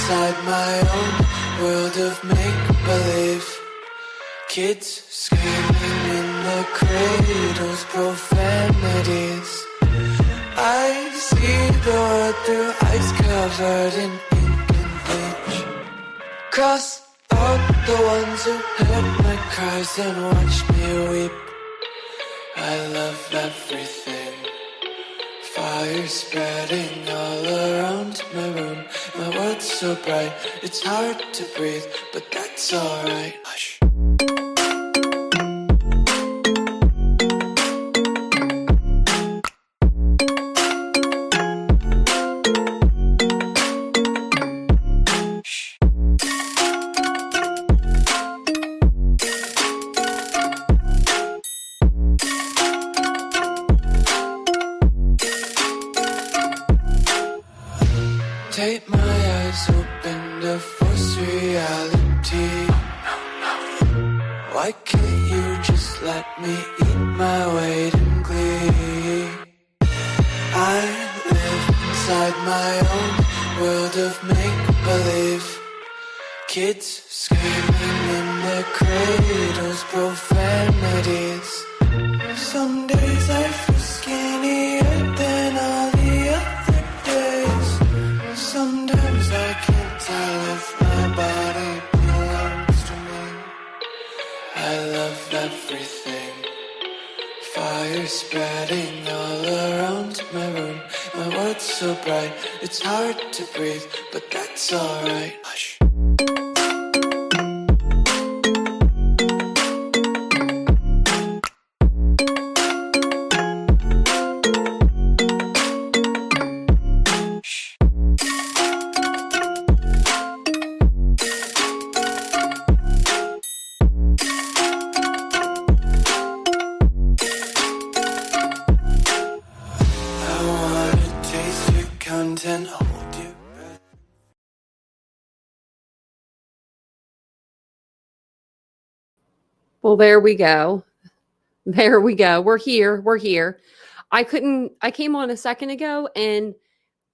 inside my own world of make-believe. Kids screaming in the cradles, profanities. I see the world through ice covered in ink and bleach. Cross out the ones who heard my cries and watched me weep. I love everything. Fire spreading all around my room. My world's so bright, it's hard to breathe, but that's alright. Hush. Take my eyes open to force reality. Why can't you just let me eat my weight in glee? I live inside my own world of make-believe. Kids screaming in their cradles, profanities. Some days I feel skinnier than all the other days. Sometimes I can't tell if my body belongs to me. I love everything. Fire spreading all around my room. My world's so bright, it's hard to breathe, but that's alright. Hush. Well, there we go. There we go. We're here. We're here. I came on a second ago and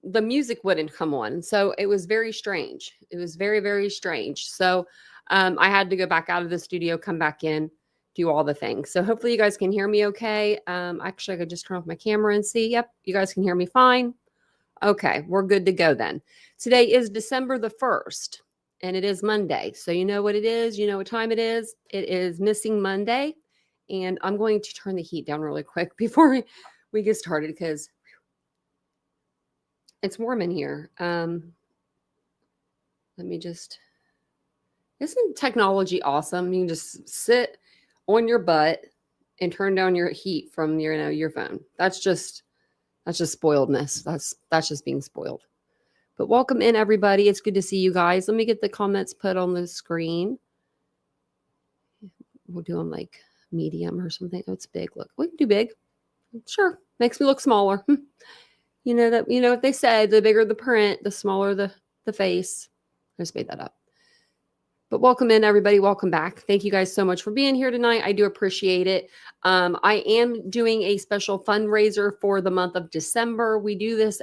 the music wouldn't come on. So it was very strange. It was very, very strange. So I had to go back out of the studio, come back in, do all the things. So hopefully you guys can hear me okay. Actually, I could just turn off my camera and see. Yep, you guys can hear me fine. Okay, we're good to go then. Today is December the 1st. And it is Monday. So you know what it is. You know what time it is. It is Missing Monday. And I'm going to turn the heat down really quick before we get started because it's warm in here. Let me just, isn't technology awesome? You can just sit on your butt and turn down your heat from your phone. That's just spoiledness. That's just being spoiled. But welcome in, everybody. It's good to see you guys. Let me get the comments put on the screen. We'll do them like medium or something. Oh, it's big. Look, we can do big. Sure. Makes me look smaller. You know what they say, the bigger the print, the smaller the face. I just made that up. But welcome in, everybody. Welcome back. Thank you guys so much for being here tonight. I do appreciate it. I am doing a special fundraiser for the month of December. We do this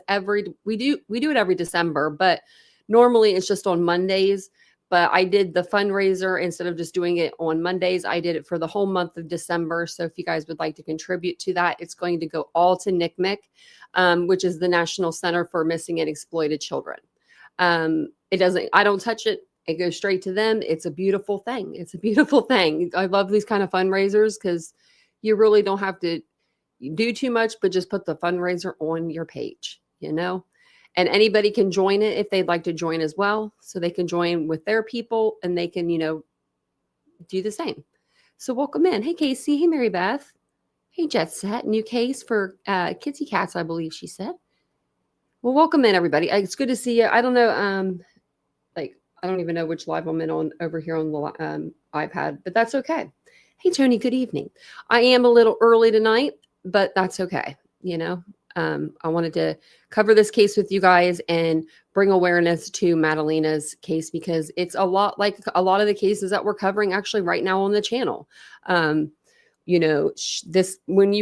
we do it every December, but normally it's just on Mondays. But I did the fundraiser instead of just doing it on Mondays. I did it for the whole month of December. So if you guys would like to contribute to that, it's going to go all to NCMEC, which is the National Center for Missing and Exploited Children. I don't touch it. It goes straight to them. It's a beautiful thing. It's a beautiful thing. I love these kind of fundraisers because you really don't have to do too much, but just put the fundraiser on your page, and anybody can join it if they'd like to join as well. So they can join with their people and they can, do the same. So welcome in. Hey, Casey. Hey, Mary Beth. Hey, Jet Set. New case for Kitsy Cats, I believe she said. Well, welcome in, everybody. It's good to see you. I don't know. I don't even know which live I'm in on over here on the iPad, but that's okay. Hey, Tony, good evening. I am a little early tonight, but that's okay. I wanted to cover this case with you guys and bring awareness to Madalina's case because it's a lot like a lot of the cases that we're covering actually right now on the channel. When you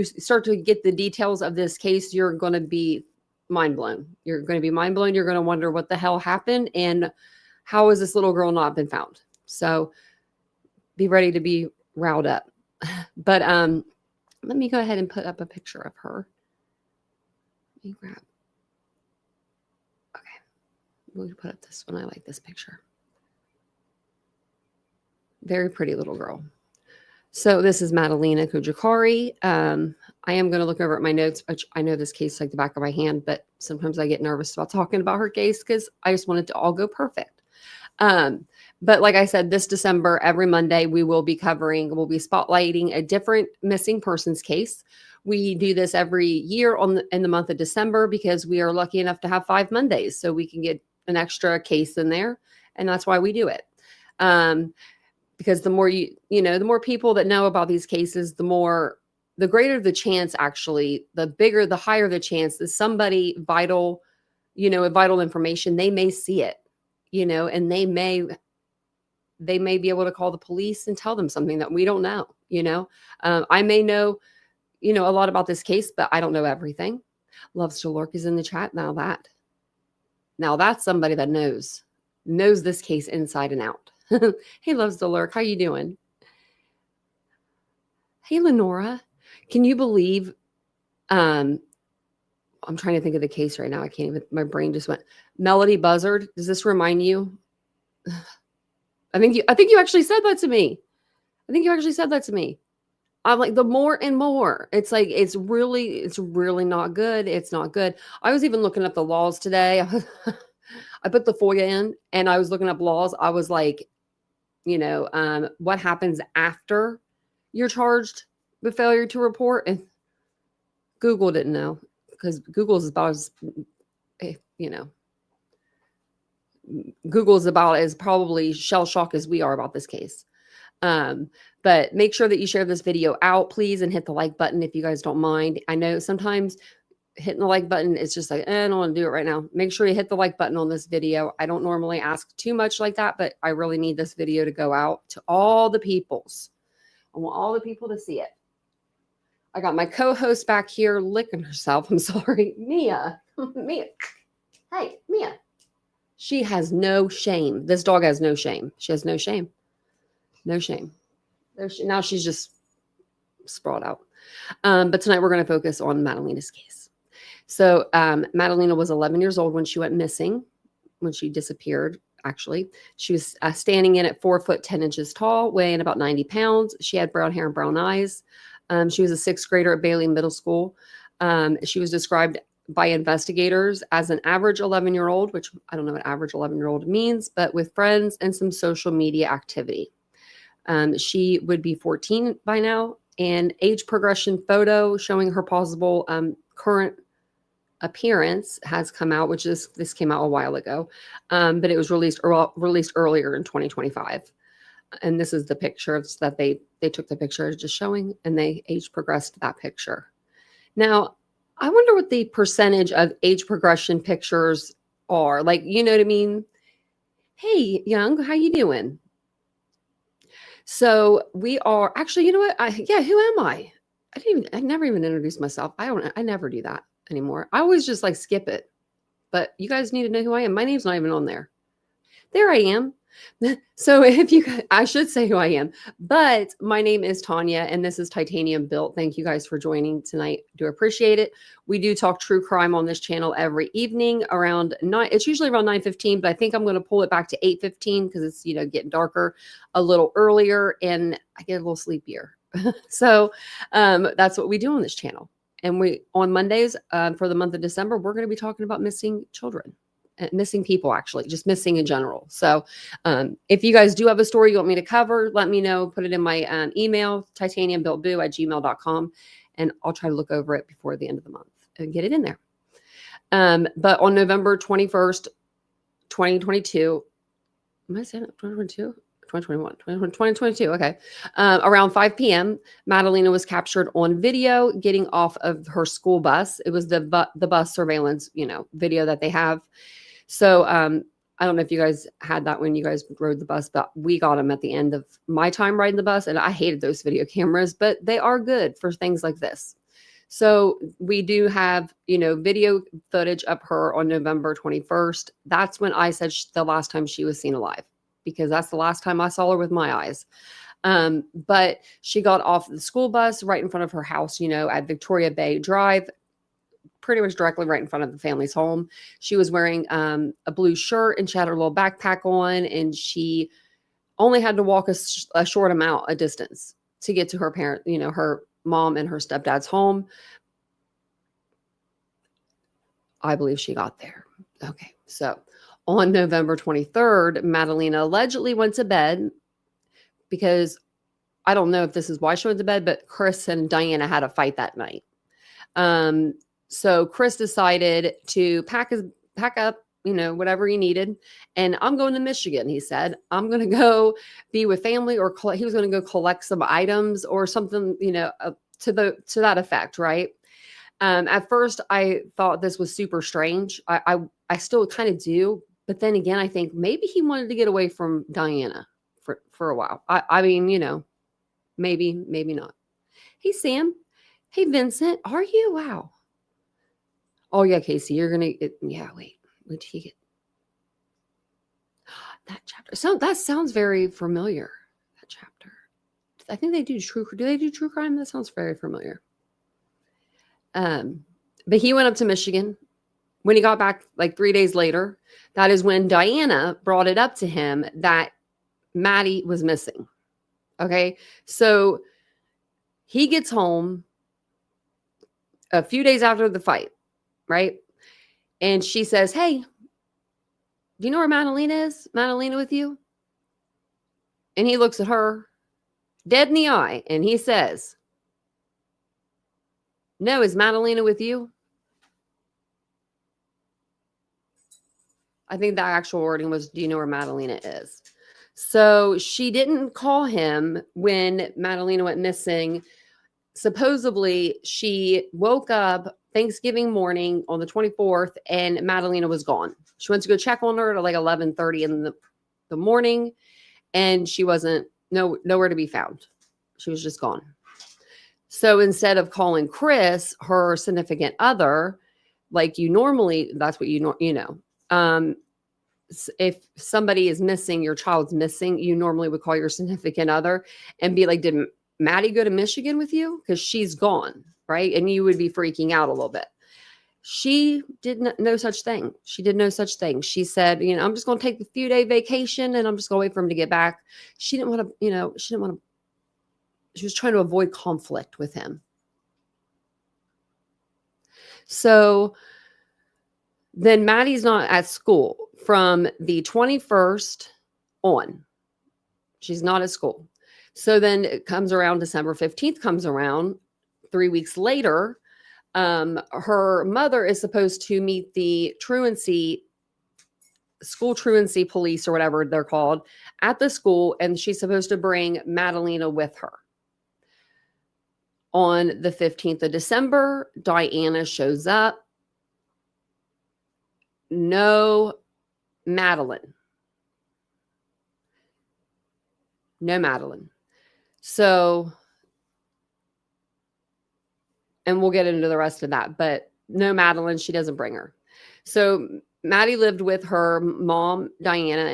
start to get the details of this case, you're going to be mind blown. You're going to be mind blown. You're going to wonder what the hell happened. And How has this little girl not been found? So be ready to be riled up. But let me go ahead and put up a picture of her. Let me grab. Okay. We'll put up this one. I like this picture. Very pretty little girl. So this is Madalina Cojocari. I am going to look over at my notes, which I know this case like the back of my hand, but sometimes I get nervous about talking about her case because I just want it to all go perfect. But like I said, this December, every Monday, we'll be spotlighting a different missing persons case. We do this every year in the month of December because we are lucky enough to have 5 Mondays, so we can get an extra case in there, and that's why we do it. Because the more the more people that know about these cases, the greater the chance, actually, the higher the chance that somebody vital information, they may see it, and they may be able to call the police and tell them something that we don't know, I may know, a lot about this case, but I don't know everything. Loves to Lurk is in the chat. Now that's somebody that knows this case inside and out. Hey, Loves to Lurk. How you doing? Hey, Lenora. Can you believe, I'm trying to think of the case right now. I can't even, my brain just went. Melody Buzzard. Does this remind you? I think you actually said that to me. I'm like, the more and more, it's like, it's really not good. It's not good. I was even looking up the laws today. I put the FOIA in and I was looking up laws. I was like, what happens after you're charged with failure to report? And Google didn't know, because Google is about as, Google is about as probably shell shocked as we are about this case. But make sure that you share this video out, please, and hit the like button if you guys don't mind. I know sometimes hitting the like button, it's just like, I don't want to do it right now. Make sure you hit the like button on this video. I don't normally ask too much like that, but I really need this video to go out to all the peoples. I want all the people to see it. I got my co-host back here licking herself. I'm sorry. Mia. Mia. Hey, Mia. She has no shame. This dog has no shame. She has no shame. No shame. Now she's just sprawled out. But tonight we're going to focus on Madalina's case. So Madalina was 11 years old when she went missing, when she disappeared, actually. She was standing in at 4 foot 10 inches tall, weighing about 90 pounds. She had brown hair and brown eyes. She was a 6th grader at Bailey Middle School. She was described by investigators as an average 11-year-old, which I don't know what average 11-year-old means, but with friends and some social media activity. She would be 14 by now, and age progression photo showing her possible current appearance has come out, which this came out a while ago, but it was released earlier in 2025. And this is the picture that they took the picture just showing, and they age progressed that picture. Now, I wonder what the percentage of age progression pictures are. Like, you know what I mean? Hey, Young, how you doing? So we are actually, you know what? Who am I? I never even introduced myself. I never do that anymore. I always just like skip it. But you guys need to know who I am. My name's not even on there. There I am. So I should say who I am, but my name is Tanya and this is Titanium Built. Thank you guys for joining tonight. Do appreciate it. We do talk true crime on this channel every evening around 9. It's usually around 9:15, but I think I'm going to pull it back to 8:15 because it's, getting darker a little earlier and I get a little sleepier. So that's what we do on this channel. And on Mondays for the month of December, we're going to be talking about missing children. Missing people, actually, just missing in general. So if you guys do have a story you want me to cover, let me know. Put it in my email, titaniumbuiltboo@gmail.com, and I'll try to look over it before the end of the month and get it in there. But on November 21st, 2022, am I saying it? 2022? 2022. Okay. Around 5 p.m., Madalina was captured on video getting off of her school bus. It was the bus surveillance, video that they have. So I don't know if you guys had that when you guys rode the bus, but we got them at the end of my time riding the bus. And I hated those video cameras, but they are good for things like this. So we do have, video footage of her on November 21st. That's when I said the last time she was seen alive, because that's the last time I saw her with my eyes. But she got off the school bus right in front of her house, at Victoria Bay Drive, pretty much directly right in front of the family's home. She was wearing a blue shirt, and she had her little backpack on, and she only had to walk a short amount, a distance, to get to her parent, her mom and her stepdad's home. I believe she got there. Okay. So on November 23rd, Madalina allegedly went to bed, because I don't know if this is why she went to bed, but Chris and Diana had a fight that night. So Chris decided to pack up, whatever he needed. And I'm going to Michigan, he said. I'm going to go be with family, or he was going to go collect some items or something, to that effect. Right. At first I thought this was super strange. I still kind of do. But then again, I think maybe he wanted to get away from Diana for a while. I mean, maybe not. Hey, Sam. Hey, Vincent. Are you? Wow. Oh, yeah, Casey, you're going to, yeah, wait till you get that chapter. So that sounds very familiar, that chapter. I think they do do they do true crime? That sounds very familiar. But he went up to Michigan. When he got back like 3 days later, that is when Diana brought it up to him that Maddie was missing. Okay. So he gets home a few days after the fight, right? And she says, hey, do you know where Madalina is? Madalina with you? And he looks at her dead in the eye and he says, no, is Madalina with you? I think the actual wording was, do you know where Madalina is? So she didn't call him when Madalina went missing. Supposedly, she woke up Thanksgiving morning on the 24th and Madalina was gone. She went to go check on her at like 11:30 in the morning, and she wasn't nowhere to be found. She was just gone. So instead of calling Chris, her significant other, like you normally, that's what if somebody is missing, your child's missing, you normally would call your significant other and be like, did Maddie go to Michigan with you? Because she's gone, right? And you would be freaking out a little bit. She did no such thing. She did no such thing. She said, I'm just going to take the few day vacation and I'm just going to wait for him to get back. She didn't want to, she was trying to avoid conflict with him. So then Maddie's not at school from the 21st on. She's not at school. So then it comes around, December 15th comes around, 3 weeks later. Her mother is supposed to meet the school truancy police or whatever they're called at the school. And she's supposed to bring Madalina with her. On the 15th of December, Diana shows up. No Madeline. No Madeline. So, and we'll get into the rest of that, but no Madeline, she doesn't bring her. So Maddie lived with her mom, Diana,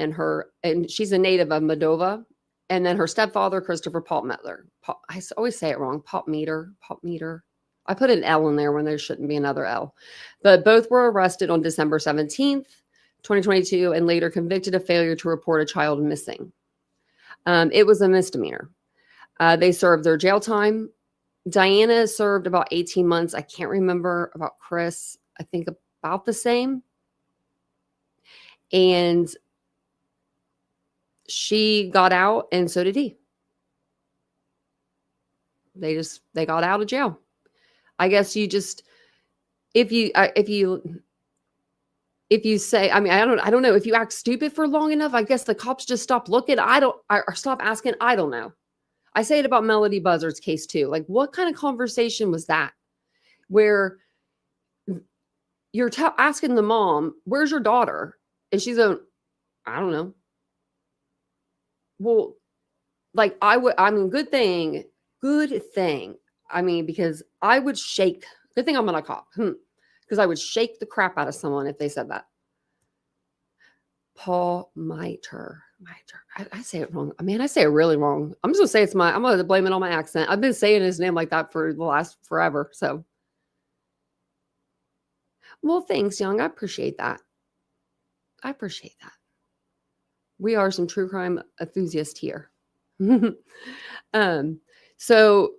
and she's a native of Moldova. And then her stepfather, Christopher Paltmeter. I always say it wrong. Paltmeter. I put an L in there when there shouldn't be another L. But both were arrested on December 17th, 2022, and later convicted of failure to report a child missing. It was a misdemeanor. They served their jail time. Diana served about 18 months. I can't remember about Chris. I think about the same. And she got out, and so did he. They got out of jail. I guess you just, if you say, I mean, I don't know, if you act stupid for long enough, I guess the cops just stop looking. Or stop asking. I don't know. I say it about Melody Buzzard's case too. Like, what kind of conversation was that? Where you're asking the mom, where's your daughter? And she's going, I don't know. Well, like good thing I mean, because I would shake. Good thing I'm not a cop. Because I would shake the crap out of someone if they said that. Paul Miter. I say it wrong. I mean, I say it really wrong. I'm just gonna say I'm gonna blame it on my accent. I've been saying his name like that for the last forever. So, well, thanks, Young. I appreciate that. We are some true crime enthusiasts here. So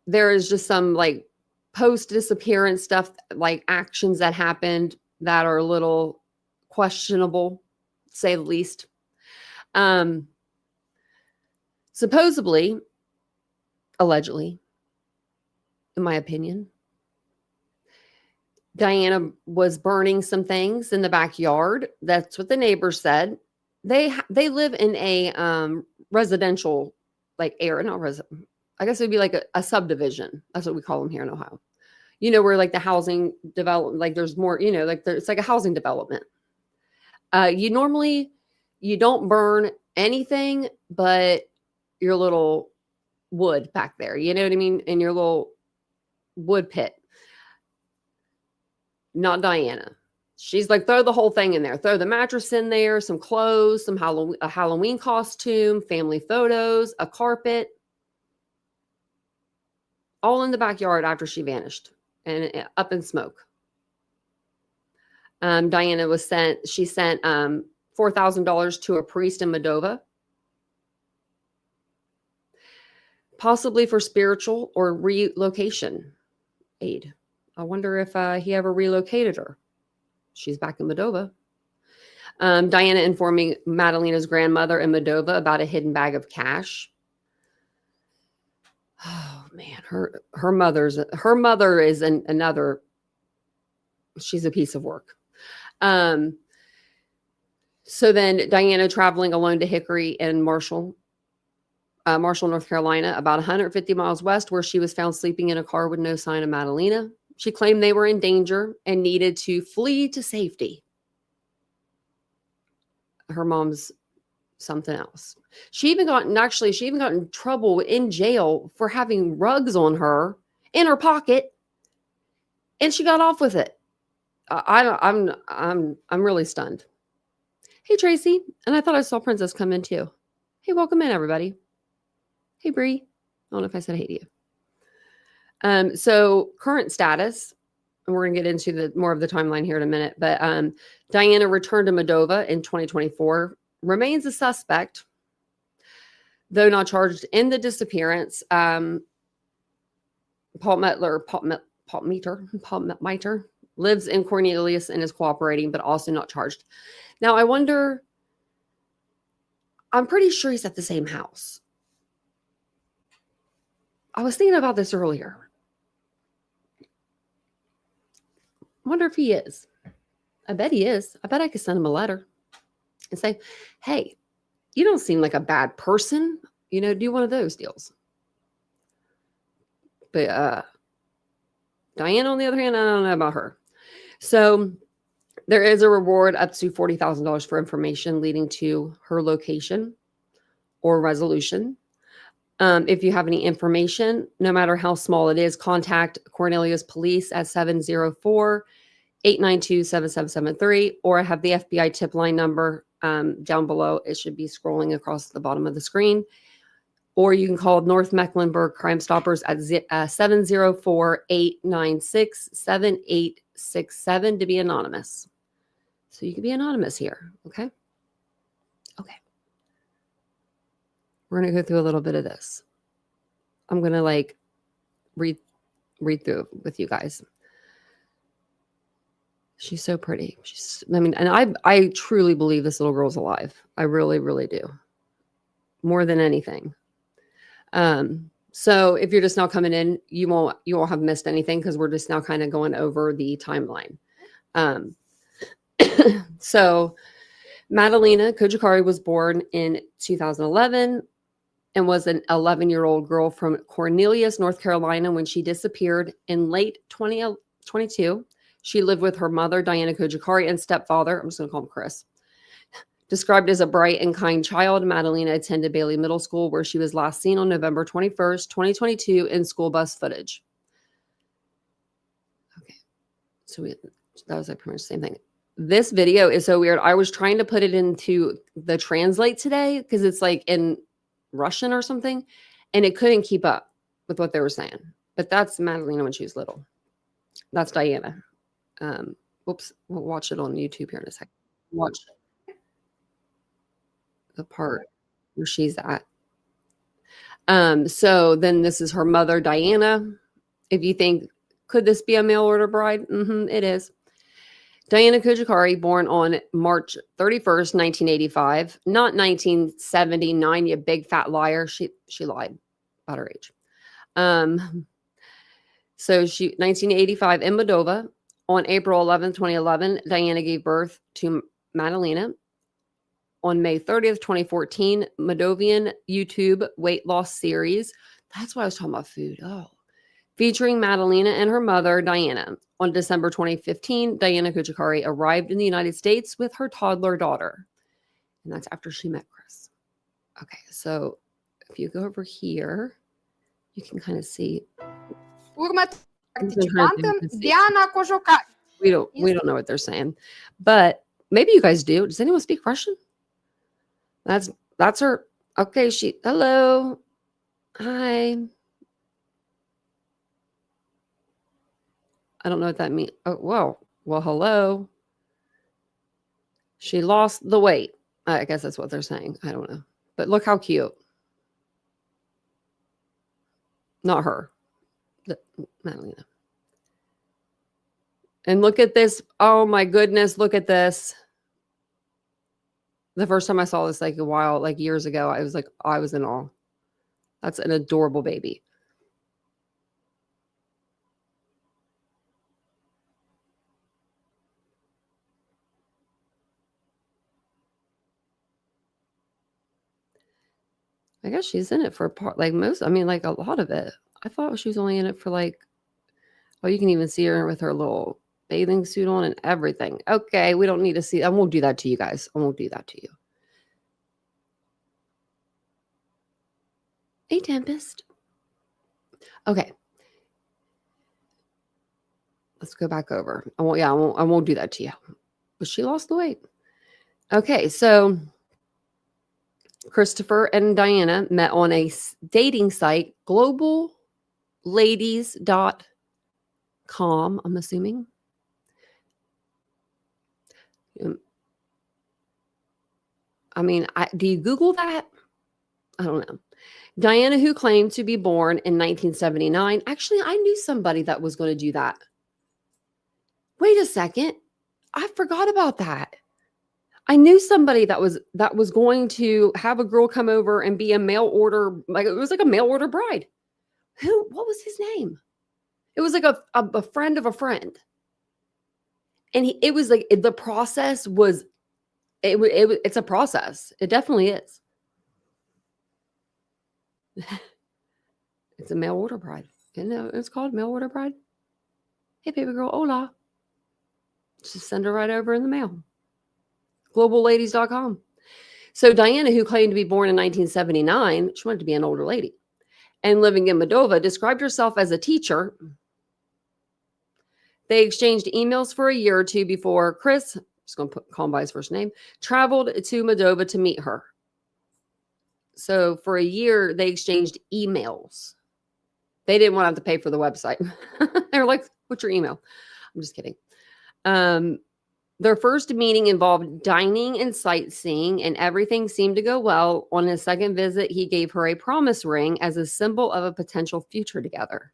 there is just some like post disappearance stuff, like actions that happened that are a little questionable, to say the least. Supposedly, allegedly, in my opinion, Diana was burning some things in the backyard. That's what the neighbors said. They live in a residential like area, not resident. I guess it'd be like a subdivision. That's what we call them here in Ohio. You know, where like the housing development, like there's more, you know, like it's like a housing development. You don't burn anything but your little wood back there. You know what I mean? In your little wood pit. Not Diana. She's like, throw the whole thing in there. Throw the mattress in there, some clothes, a Halloween costume, family photos, a carpet. All in the backyard after she vanished and up in smoke. Diana sent $4,000 to a priest in Moldova, possibly for spiritual or relocation aid. I wonder if he ever relocated her. She's back in Moldova. Diana informing Madalina's grandmother in Moldova about a hidden bag of cash. Oh man, her mother is another. She's a piece of work. So then Diana traveling alone to Hickory in Marshall, North Carolina, about 150 miles west, where she was found sleeping in a car with no sign of Madalina. She claimed they were in danger and needed to flee to safety. Her mom's something else. She even got in trouble in jail for having rugs on her in her pocket, and she got off with it. I'm really stunned. Hey Tracy, and I thought I saw Princess come in too. Hey, welcome in everybody. Hey Bree, I don't know if I said hey to you. So current status, and we're gonna get into more of the timeline here in a minute. But Diana returned to Moldova in 2024, remains a suspect, though not charged in the disappearance. Paul Miter lives in Cornelius and is cooperating, but also not charged. Now, I wonder, I'm pretty sure he's at the same house. I was thinking about this earlier. I wonder if he is. I bet he is. I bet I could send him a letter and say, hey, you don't seem like a bad person. You know, do one of those deals. But Diane, on the other hand, I don't know about her. So there is a reward up to $40,000 for information leading to her location or resolution. If you have any information, no matter how small it is, contact Cornelius Police at 704-892-7773, or I have the FBI tip line number down below. It should be scrolling across the bottom of the screen. Or you can call North Mecklenburg Crime Stoppers at 704-896-7867 to be anonymous. So you can be anonymous here, okay? Okay. We're going to go through a little bit of this. I'm going to read through it with you guys. She's so pretty. And I truly believe this little girl's alive. I really, really do. More than anything. So if you're just now coming in, you won't have missed anything because we're just now kind of going over the timeline. So Madalina Cojocari was born in 2011 and was an 11-year-old girl from Cornelius, North Carolina, when she disappeared in late 2022. She lived with her mother, Diana Cojocari, and stepfather, I'm just going to call him Chris, Described as a bright and kind child, Madalina attended Bailey Middle School, where she was last seen on November 21st, 2022 in school bus footage. Okay. So that was like pretty much the same thing. This video is so weird. I was trying to put it into the translate today because it's like in Russian or something, and it couldn't keep up with what they were saying. But that's Madalina when she was little. That's Diana. Whoops. We'll watch it on YouTube here in a second. Watch the part where she's at. So then this is her mother, Diana. If you think, could this be a mail order bride? It is. Diana Cojocari, born on March 31st, 1985, not 1979, you big fat liar. She lied about her age. So 1985 in Moldova. On April 11th, 2011, Diana gave birth to Madalina. On May 30th, 2014, Moldovan YouTube weight loss series. That's why I was talking about food. Oh. Featuring Madalina and her mother, Diana. On December 2015, Diana Cojocari arrived in the United States with her toddler daughter. And that's after she met Chris. Okay, so if you go over here, you can kind of see. Madalina Cojocari. We don't know what they're saying. But maybe you guys do. Does anyone speak Russian? That's her. Okay, hello. Hi. I don't know what that means. Oh, well, hello. She lost the weight. I guess that's what they're saying. I don't know. But look how cute. Not her. Madalina. And look at this. Oh my goodness. Look at this. The first time I saw this like years ago, I was in awe. That's an adorable baby. I guess she's in it for part, like most, I mean, like a lot of it. I thought she was only in it for like, oh, you can even see her with her little bathing suit on and everything. Okay, we don't need to see. I won't do that to you guys. I won't do that to you. A Tempest. Okay. Let's go back over. I won't do that to you. But she lost the weight. Okay, so Christopher and Diana met on a dating site, globalladies.com, I'm assuming. I mean, do you Google that? I don't know. Diana, who claimed to be born in 1979. Actually, I knew somebody that was going to do that. Wait a second. I forgot about that. I knew somebody that was going to have a girl come over and be a mail order, like it was like a mail order bride. What was his name? It was like a friend of a friend. And it was like the process was it's a process. It definitely is. It's a mail order bride. Isn't it? It's called mail order bride. Hey, baby girl, hola. Just send her right over in the mail. globalladies.com. So Diana, who claimed to be born in 1979, she wanted to be an older lady, and living in Moldova, described herself as a teacher. They exchanged emails for a year or two before Chris, I'm just going to call him by his first name, traveled to Moldova to meet her. So for a year, they exchanged emails. They didn't want to have to pay for the website. They were like, what's your email? I'm just kidding. Their first meeting involved dining and sightseeing, and everything seemed to go well. On his second visit, he gave her a promise ring as a symbol of a potential future together.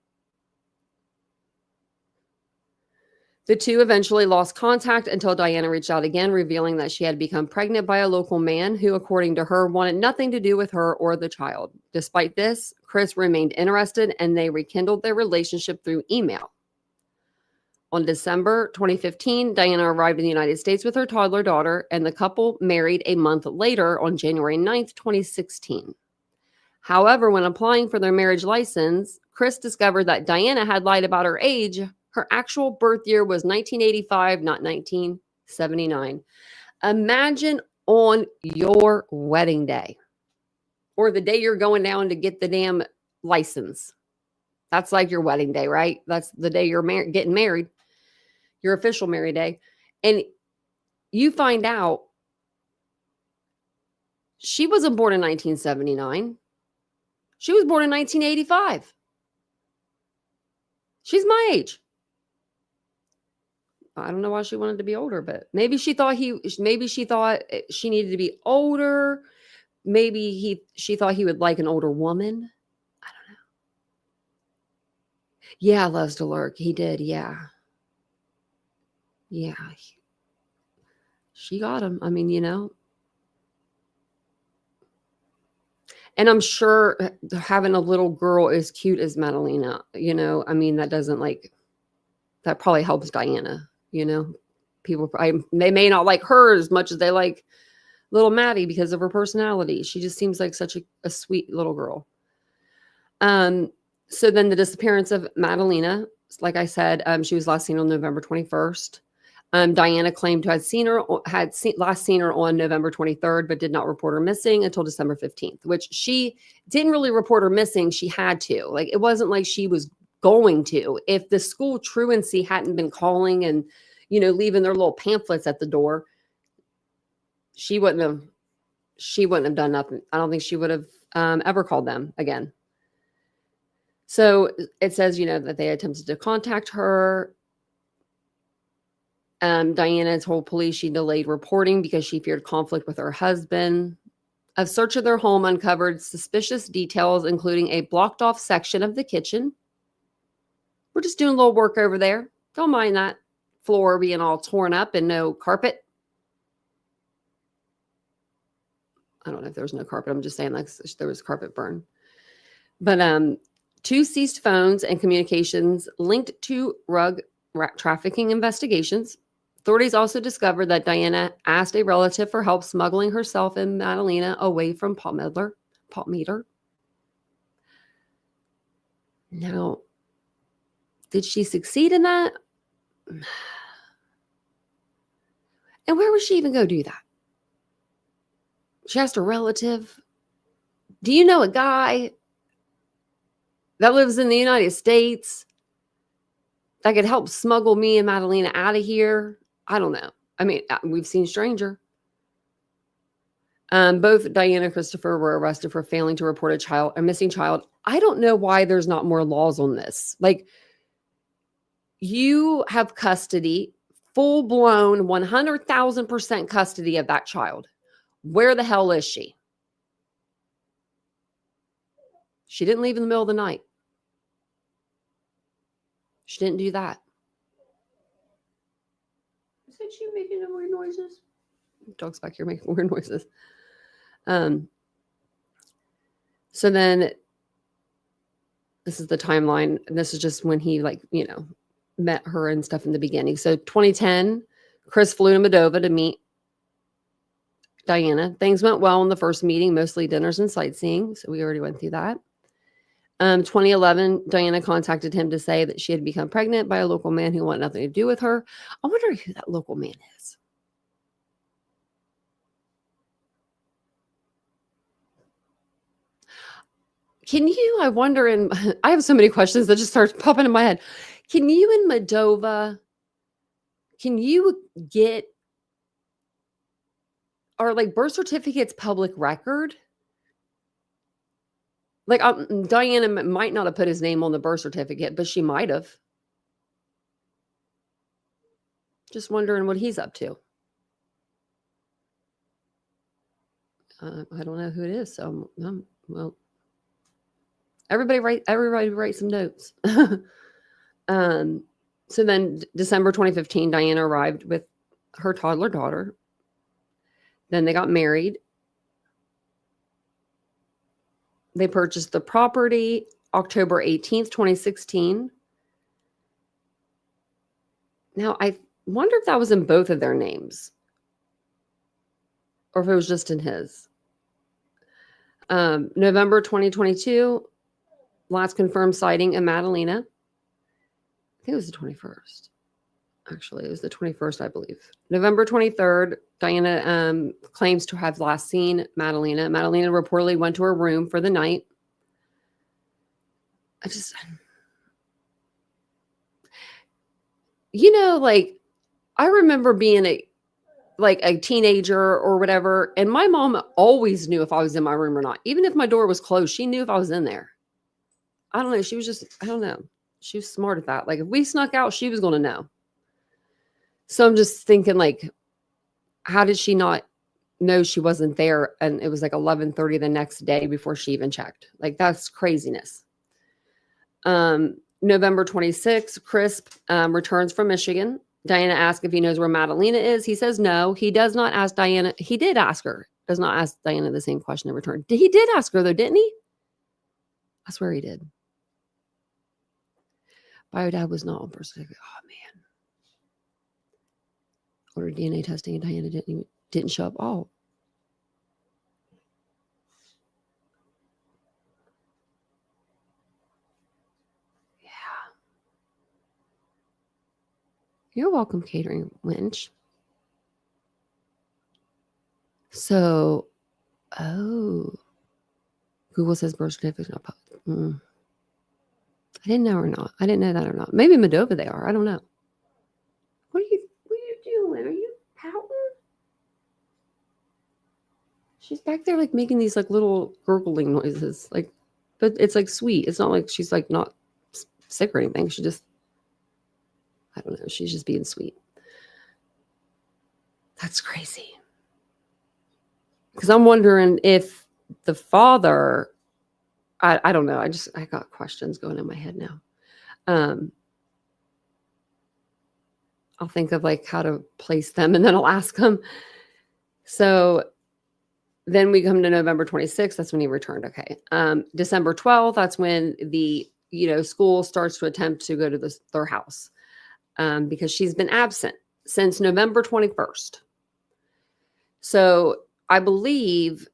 The two eventually lost contact until Diana reached out again, revealing that she had become pregnant by a local man who, according to her, wanted nothing to do with her or the child. Despite this, Chris remained interested, and they rekindled their relationship through email. On December 2015, Diana arrived in the United States with her toddler daughter, and the couple married a month later on January 9th, 2016. However, when applying for their marriage license, Chris discovered that Diana had lied about her age. Her actual birth year was 1985, not 1979. Imagine on your wedding day or the day you're going down to get the damn license. That's like your wedding day, right? That's the day you're getting married, your official married day. And you find out she wasn't born in 1979. She was born in 1985. She's my age. I don't know why she wanted to be older, but maybe she thought she needed to be older. Maybe she thought he would like an older woman. I don't know. Yeah, loves to lurk. He did. Yeah. Yeah. She got him. I mean, and I'm sure having a little girl as cute as Madalina, I mean, that probably helps Diana, people, they may not like her as much as they like little Maddie because of her personality. She just seems like such a sweet little girl. So then the disappearance of Madalina, like I said, she was last seen on November 21st. Diana claimed to had last seen her on November 23rd, but did not report her missing until December 15th, which she didn't really report her missing. She had to. Like, it wasn't like she was going to. If the school truancy hadn't been calling and, leaving their little pamphlets at the door, she wouldn't have done nothing. I don't think she would have ever called them again. So it says, that they attempted to contact her. Diana told police she delayed reporting because she feared conflict with her husband. A search of their home uncovered suspicious details, including a blocked off section of the kitchen. We're just doing a little work over there. Don't mind that floor being all torn up and no carpet. I don't know if there was no carpet. I'm just saying like there was carpet burn. But 2 seized phones and communications linked to drug trafficking investigations. Authorities also discovered that Diana asked a relative for help smuggling herself and Madalina away from pot meter. Now, did she succeed in that? And where would she even go do that? She asked a relative. Do you know a guy that lives in the United States that could help smuggle me and Madalina out of here? I don't know. I mean, we've seen stranger. Both Diana and Christopher were arrested for failing to report a missing child. I don't know why there's not more laws on this. Like, you have custody, full-blown 100,000% custody of that child. Where the hell is she? She didn't leave in the middle of the night. She didn't do that. Isn't she making weird noises? Dog's back here making weird noises. So then this is the timeline. And this is just when he met her and stuff in the beginning. So 2010, Chris flew to Moldova to meet Diana. Things went well in the first meeting, mostly dinners and sightseeing. So we already went through that. 2011, Diana contacted him to say that she had become pregnant by a local man who wanted nothing to do with her. I wonder who that local man is. I have so many questions that just start popping in my head. Can you in Moldova, are like birth certificates public record? Like, Diana might not have put his name on the birth certificate, but she might have. Just wondering what he's up to. I don't know who it is. So, well, everybody write some notes. So then December 2015, Diana arrived with her toddler daughter. Then they got married. They purchased the property October 18th, 2016. Now, I wonder if that was in both of their names or if it was just in his. November 2022, last confirmed sighting of Madalina. I think it was the 21st. Actually, it was the 21st, I believe. November 23rd, Diana claims to have last seen Madalina. Madalina reportedly went to her room for the night. Like, I remember being a teenager or whatever, and my mom always knew if I was in my room or not. Even if my door was closed, she knew if I was in there. I don't know. She was just, I don't know. She was smart at that. Like, if we snuck out, she was going to know. So I'm just thinking, like, how did she not know she wasn't there? And it was like 11:30 the next day before she even checked. Like, that's craziness. November 26th, Chris returns from Michigan. Diana asks if he knows where Madalina is. He says no. He does not ask Diana. He did ask her. Does not ask Diana the same question in return. He did ask her, though, didn't he? I swear he did. Bio dad was not on birth certificate. Oh, man. Ordered DNA testing and Diana didn't show up. Oh. Yeah. You're welcome, catering wench. So, Google says birth certificate not public. I didn't know or not. I didn't know that or not. Maybe Moldova they are. I don't know. What are you doing? Are you pouting? She's back there like making these like little gurgling noises. Like, but it's like sweet. It's not like she's like not sick or anything. She just, I don't know. She's just being sweet. That's crazy. Because I'm wondering if the father, I don't know. I got questions going in my head now. I'll think of like how to place them and then I'll ask them. So then we come to November 26th. That's when he returned. Okay. December 12th. That's when the, school starts to attempt to go to their house because she's been absent since November 21st. So I believe,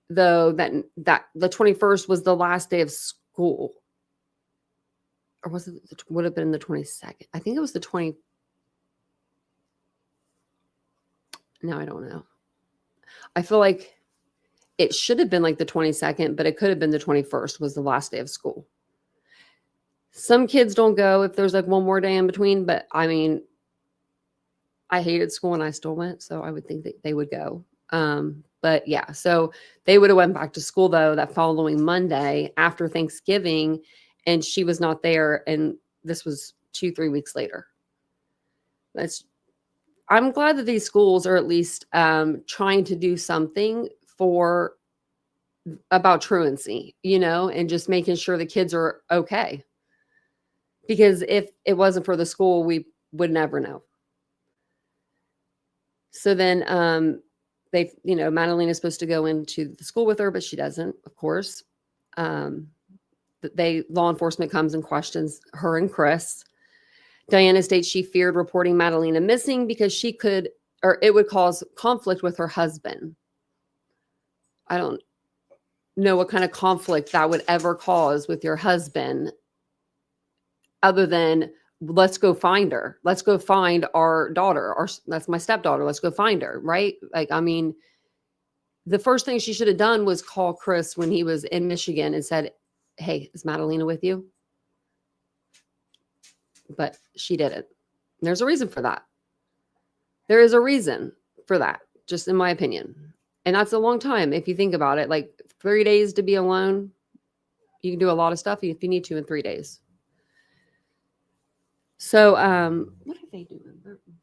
though, that the 21st was the last day of school. Or was it, would have been the 22nd? I think it was the 20. No, I don't know. I feel like it should have been like the 22nd, but it could have been the 21st was the last day of school. Some kids don't go if there's like one more day in between, but I mean, I hated school and I still went, so I would think that they would go. But yeah, so they would have went back to school though that following Monday after Thanksgiving, and she was not there. And this was 2-3 weeks later. I'm glad that these schools are at least trying to do something about truancy, and just making sure the kids are okay. Because if it wasn't for the school, we would never know. So then Madalina's supposed to go into the school with her, but she doesn't, of course. Law enforcement comes and questions her and Chris. Diana states she feared reporting Madalina missing because it would cause conflict with her husband. I don't know what kind of conflict that would ever cause with your husband other than let's go find her. Let's go find our daughter. That's my stepdaughter. Let's go find her. Right. Like, I mean, the first thing she should have done was call Chris when he was in Michigan and said, "Hey, is Madalina with you?" But she didn't. There's a reason for that. There is a reason for that, just in my opinion. And that's a long time. If you think about it, like 3 days to be alone, you can do a lot of stuff if you need to in 3 days. So, what are they doing?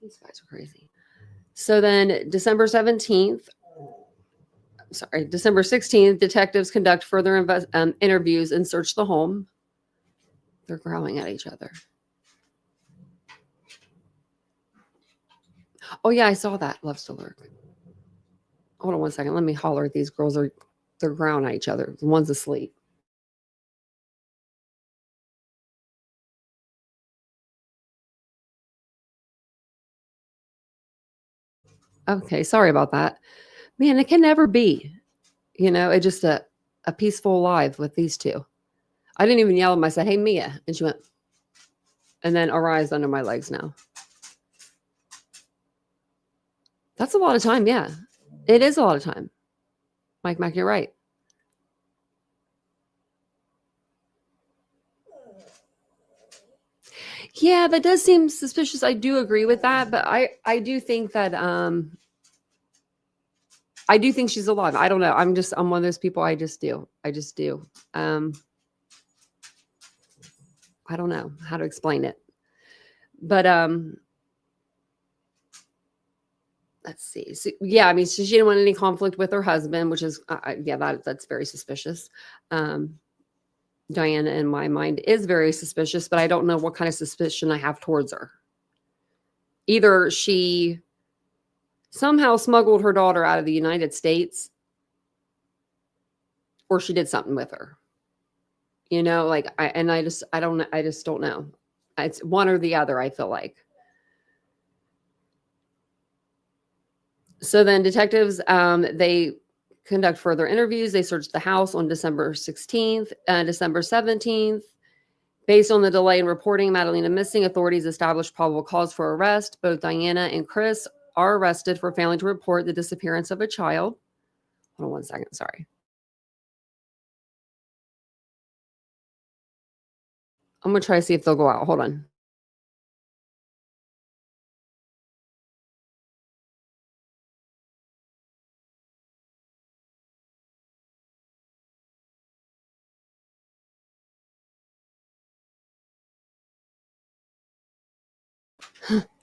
These guys are crazy. So then December 16th, detectives conduct further interviews and search the home. They're growling at each other. Oh yeah, I saw that. Loves to lurk. Hold on one second. Let me holler at these girls. They're growling at each other. One's asleep. Okay, sorry about that. Man, it can never be. It's just a peaceful life with these two. I didn't even yell at them. I said, "Hey, Mia." And she went, and then Ari's under my legs now. That's a lot of time. Yeah, it is a lot of time. Mike Mack, you're right. Yeah, that does seem suspicious. I do agree with that, but I do think that I do think she's alive. I don't know. I'm one of those people. I just do. I don't know how to explain it. But let's see. So, yeah, I mean, she didn't want any conflict with her husband, which is that's very suspicious. Diana, in my mind, is very suspicious, but I don't know what kind of suspicion I have towards her. Either she somehow smuggled her daughter out of the United States, or she did something with her. You know, like I just don't know. It's one or the other, I feel like. So then detectives, they conduct further interviews. They searched the house on December 16th, December 17th. Based on the delay in reporting Madalina missing, authorities established probable cause for arrest. Both Diana and Chris are arrested for failing to report the disappearance of a child. Hold on 1 second, sorry. I'm going to try to see if they'll go out. Hold on.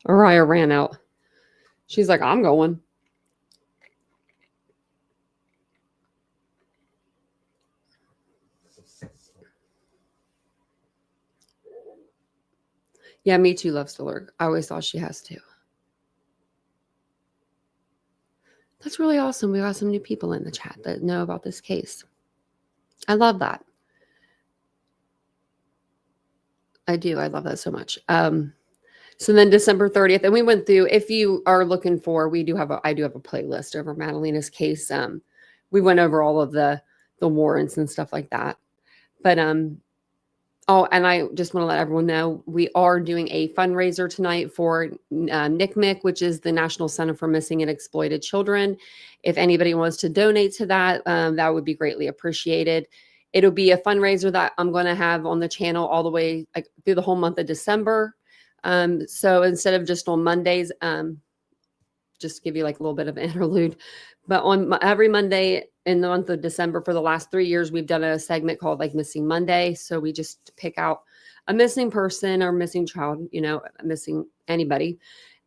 Araya ran out. She's like, I'm going. Yeah, me too, loves to lurk. I always thought she has to. That's really awesome. We got some new people in the chat that know about this case. I love that. I do. I love that so much. So then December 30th, and we went through, if you are looking for, I do have a playlist over Madalina's case. We went over all of the warrants and stuff like that. But oh, and I just want to let everyone know we are doing a fundraiser tonight for NCMEC, which is the National Center for Missing and Exploited Children. If anybody wants to donate to that, that would be greatly appreciated. It'll be a fundraiser that I'm going to have on the channel all the way through the whole month of December. So instead of just on Mondays, just to give you like a little bit of an interlude, but on every Monday in the month of December for the last 3 years, we've done a segment called like Missing Monday. So we just pick out a missing person or missing child, missing anybody,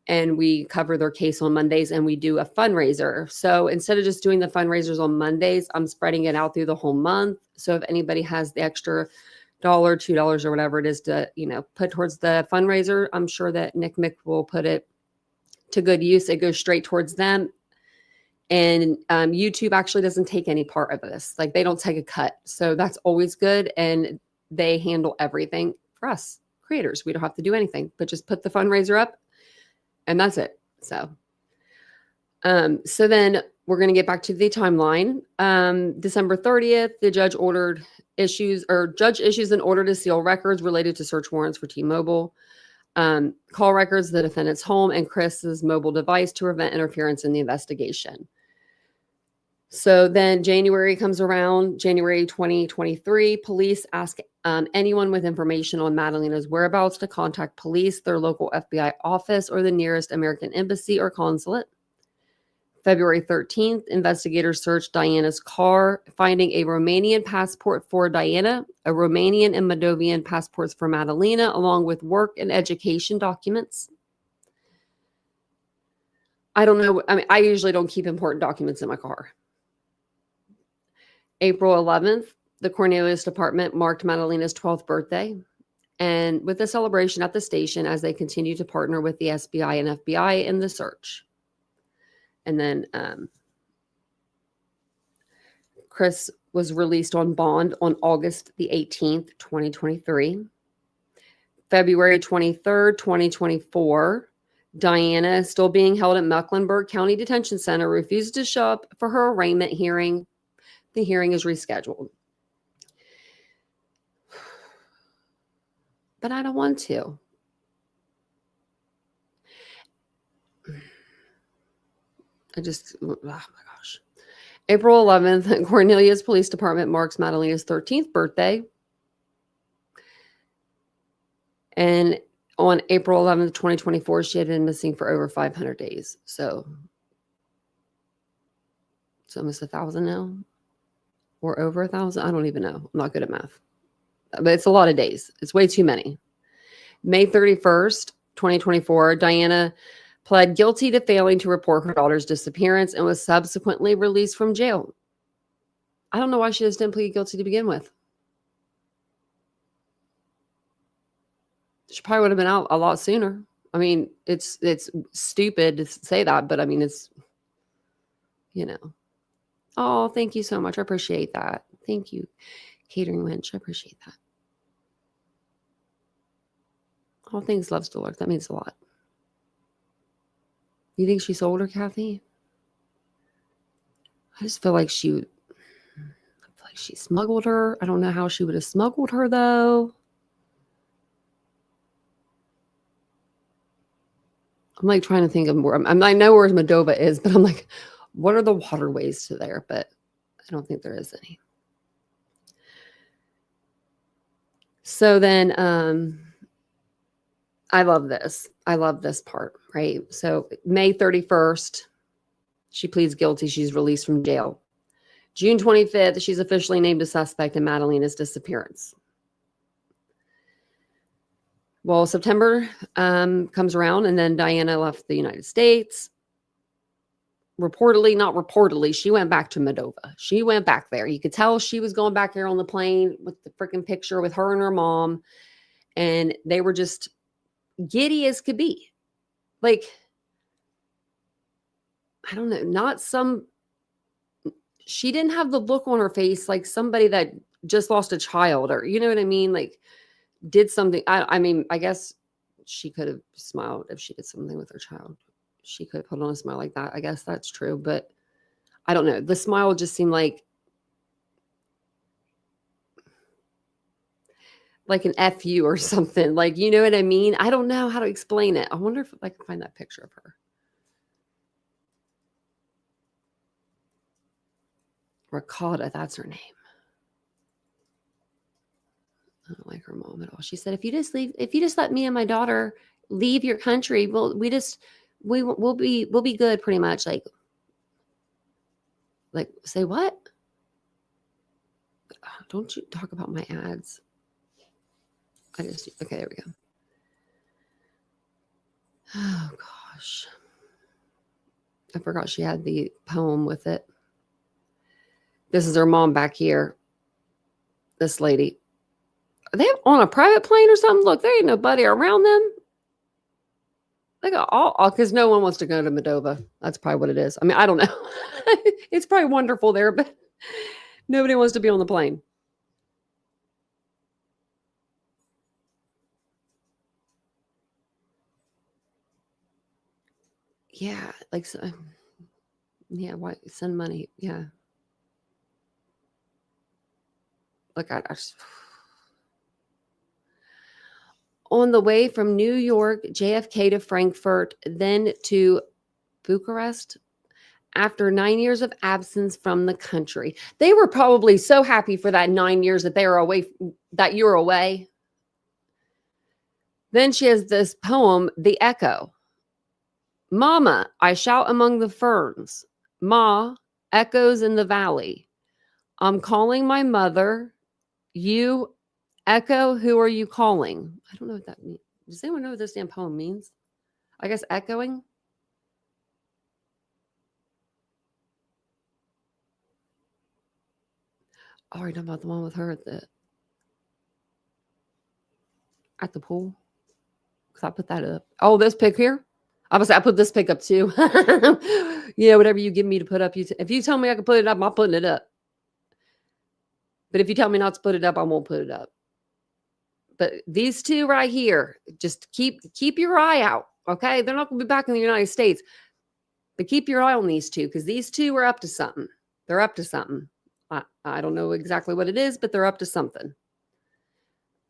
and we cover their case on Mondays, and we do a fundraiser. So instead of just doing the fundraisers on Mondays, I'm spreading it out through the whole month. So if anybody has the extra $1, $2, or whatever it is to, put towards the fundraiser, I'm sure that NCMEC will put it to good use. It goes straight towards them. And YouTube actually doesn't take any part of this. Like, they don't take a cut. So that's always good. And they handle everything for us creators. We don't have to do anything, but just put the fundraiser up, and that's it. So then we're going to get back to the timeline. December 30th, the judge issues an order to seal records related to search warrants for T-Mobile. Call records, the defendant's home, and Chris's mobile device to prevent interference in the investigation. So then January comes around, January 2023, police ask anyone with information on Madalina's whereabouts to contact police, their local FBI office, or the nearest American embassy or consulate. February 13th, investigators searched Diana's car, finding a Romanian passport for Diana, a Romanian and Moldovan passports for Madalina, along with work and education documents. I don't know. I mean, I usually don't keep important documents in my car. April 11th, the Cornelius department marked Madalina's 12th birthday, and with a celebration at the station as they continue to partner with the SBI and FBI in the search. And then Chris was released on bond on August the 18th, 2023. February 23rd, 2024, Diana is still being held at Mecklenburg County Detention Center, refused to show up for her arraignment hearing. The hearing is rescheduled. But I don't want to. Oh my gosh. April 11th, Cornelius Police Department marks Madalina's 13th birthday. And on April 11th, 2024, she had been missing for over 500 days. So it's almost 1,000 now, or over 1,000. I don't even know. I'm not good at math, but it's a lot of days. It's way too many. May 31st, 2024, Diana pled guilty to failing to report her daughter's disappearance and was subsequently released from jail. I don't know why she just didn't plead guilty to begin with. She probably would have been out a lot sooner. I mean, it's stupid to say that, but I mean, it's, you know. Oh, thank you so much. I appreciate that. Thank you, Catering Winch. I appreciate that. All things loves to work. That means a lot. You think she sold her, Kathy? I just feel like she smuggled her. I don't know how she would have smuggled her, though. I'm like trying to think of more. I know where Moldova is, but I'm like, what are the waterways to there? But I don't think there is any. So then I love this. I love this part, right? So May 31st, she pleads guilty. She's released from jail. June 25th, she's officially named a suspect in Madalina's disappearance. Well, September comes around, and then Diana left the United States. Not reportedly, she went back to Moldova. She went back there. You could tell she was going back there on the plane with the freaking picture with her and her mom. And they were just giddy as could be. Like, I don't know, she didn't have the look on her face like somebody that just lost a child, or, you know what I mean? Like, did something. I mean, I guess she could have smiled if she did something with her child. She could have put on a smile like that. I guess that's true, but I don't know. The smile just seemed like an FU or something. Like, you know what I mean? I don't know how to explain it. I wonder if I can find that picture of her. Ricotta, that's her name. I don't like her mom at all. She said, if you just let me and my daughter leave your country, we'll be good, pretty much. Like, say what? Don't you talk about my ads. Okay, there we go. Oh gosh. I forgot she had the poem with it. This is her mom back here. This lady. Are they on a private plane or something? Look, there ain't nobody around them. They got all because no one wants to go to Moldova. That's probably what it is. I mean, I don't know. It's probably wonderful there, but nobody wants to be on the plane. Yeah, like, yeah, why send money? Yeah. Look, I just, on the way from New York, JFK to Frankfurt, then to Bucharest, after 9 years of absence from the country. They were probably so happy for that 9 years that they were away, that you were away. Then she has this poem, The Echo. Mama, I shout among the ferns. Ma, echoes in the valley. I'm calling my mother. You, echo, who are you calling? I don't know what that means. Does anyone know what this damn poem means? I guess echoing. Oh, you're talking about the one with her at the pool? Because I put that up. Oh, this pic here? Obviously, I put this pic up too. Yeah, whatever you give me to put up. If you tell me I can put it up, I'm putting it up. But if you tell me not to put it up, I won't put it up. But these two right here, just keep your eye out, okay? They're not going to be back in the United States. But keep your eye on these two, because these two are up to something. They're up to something. I don't know exactly what it is, but they're up to something.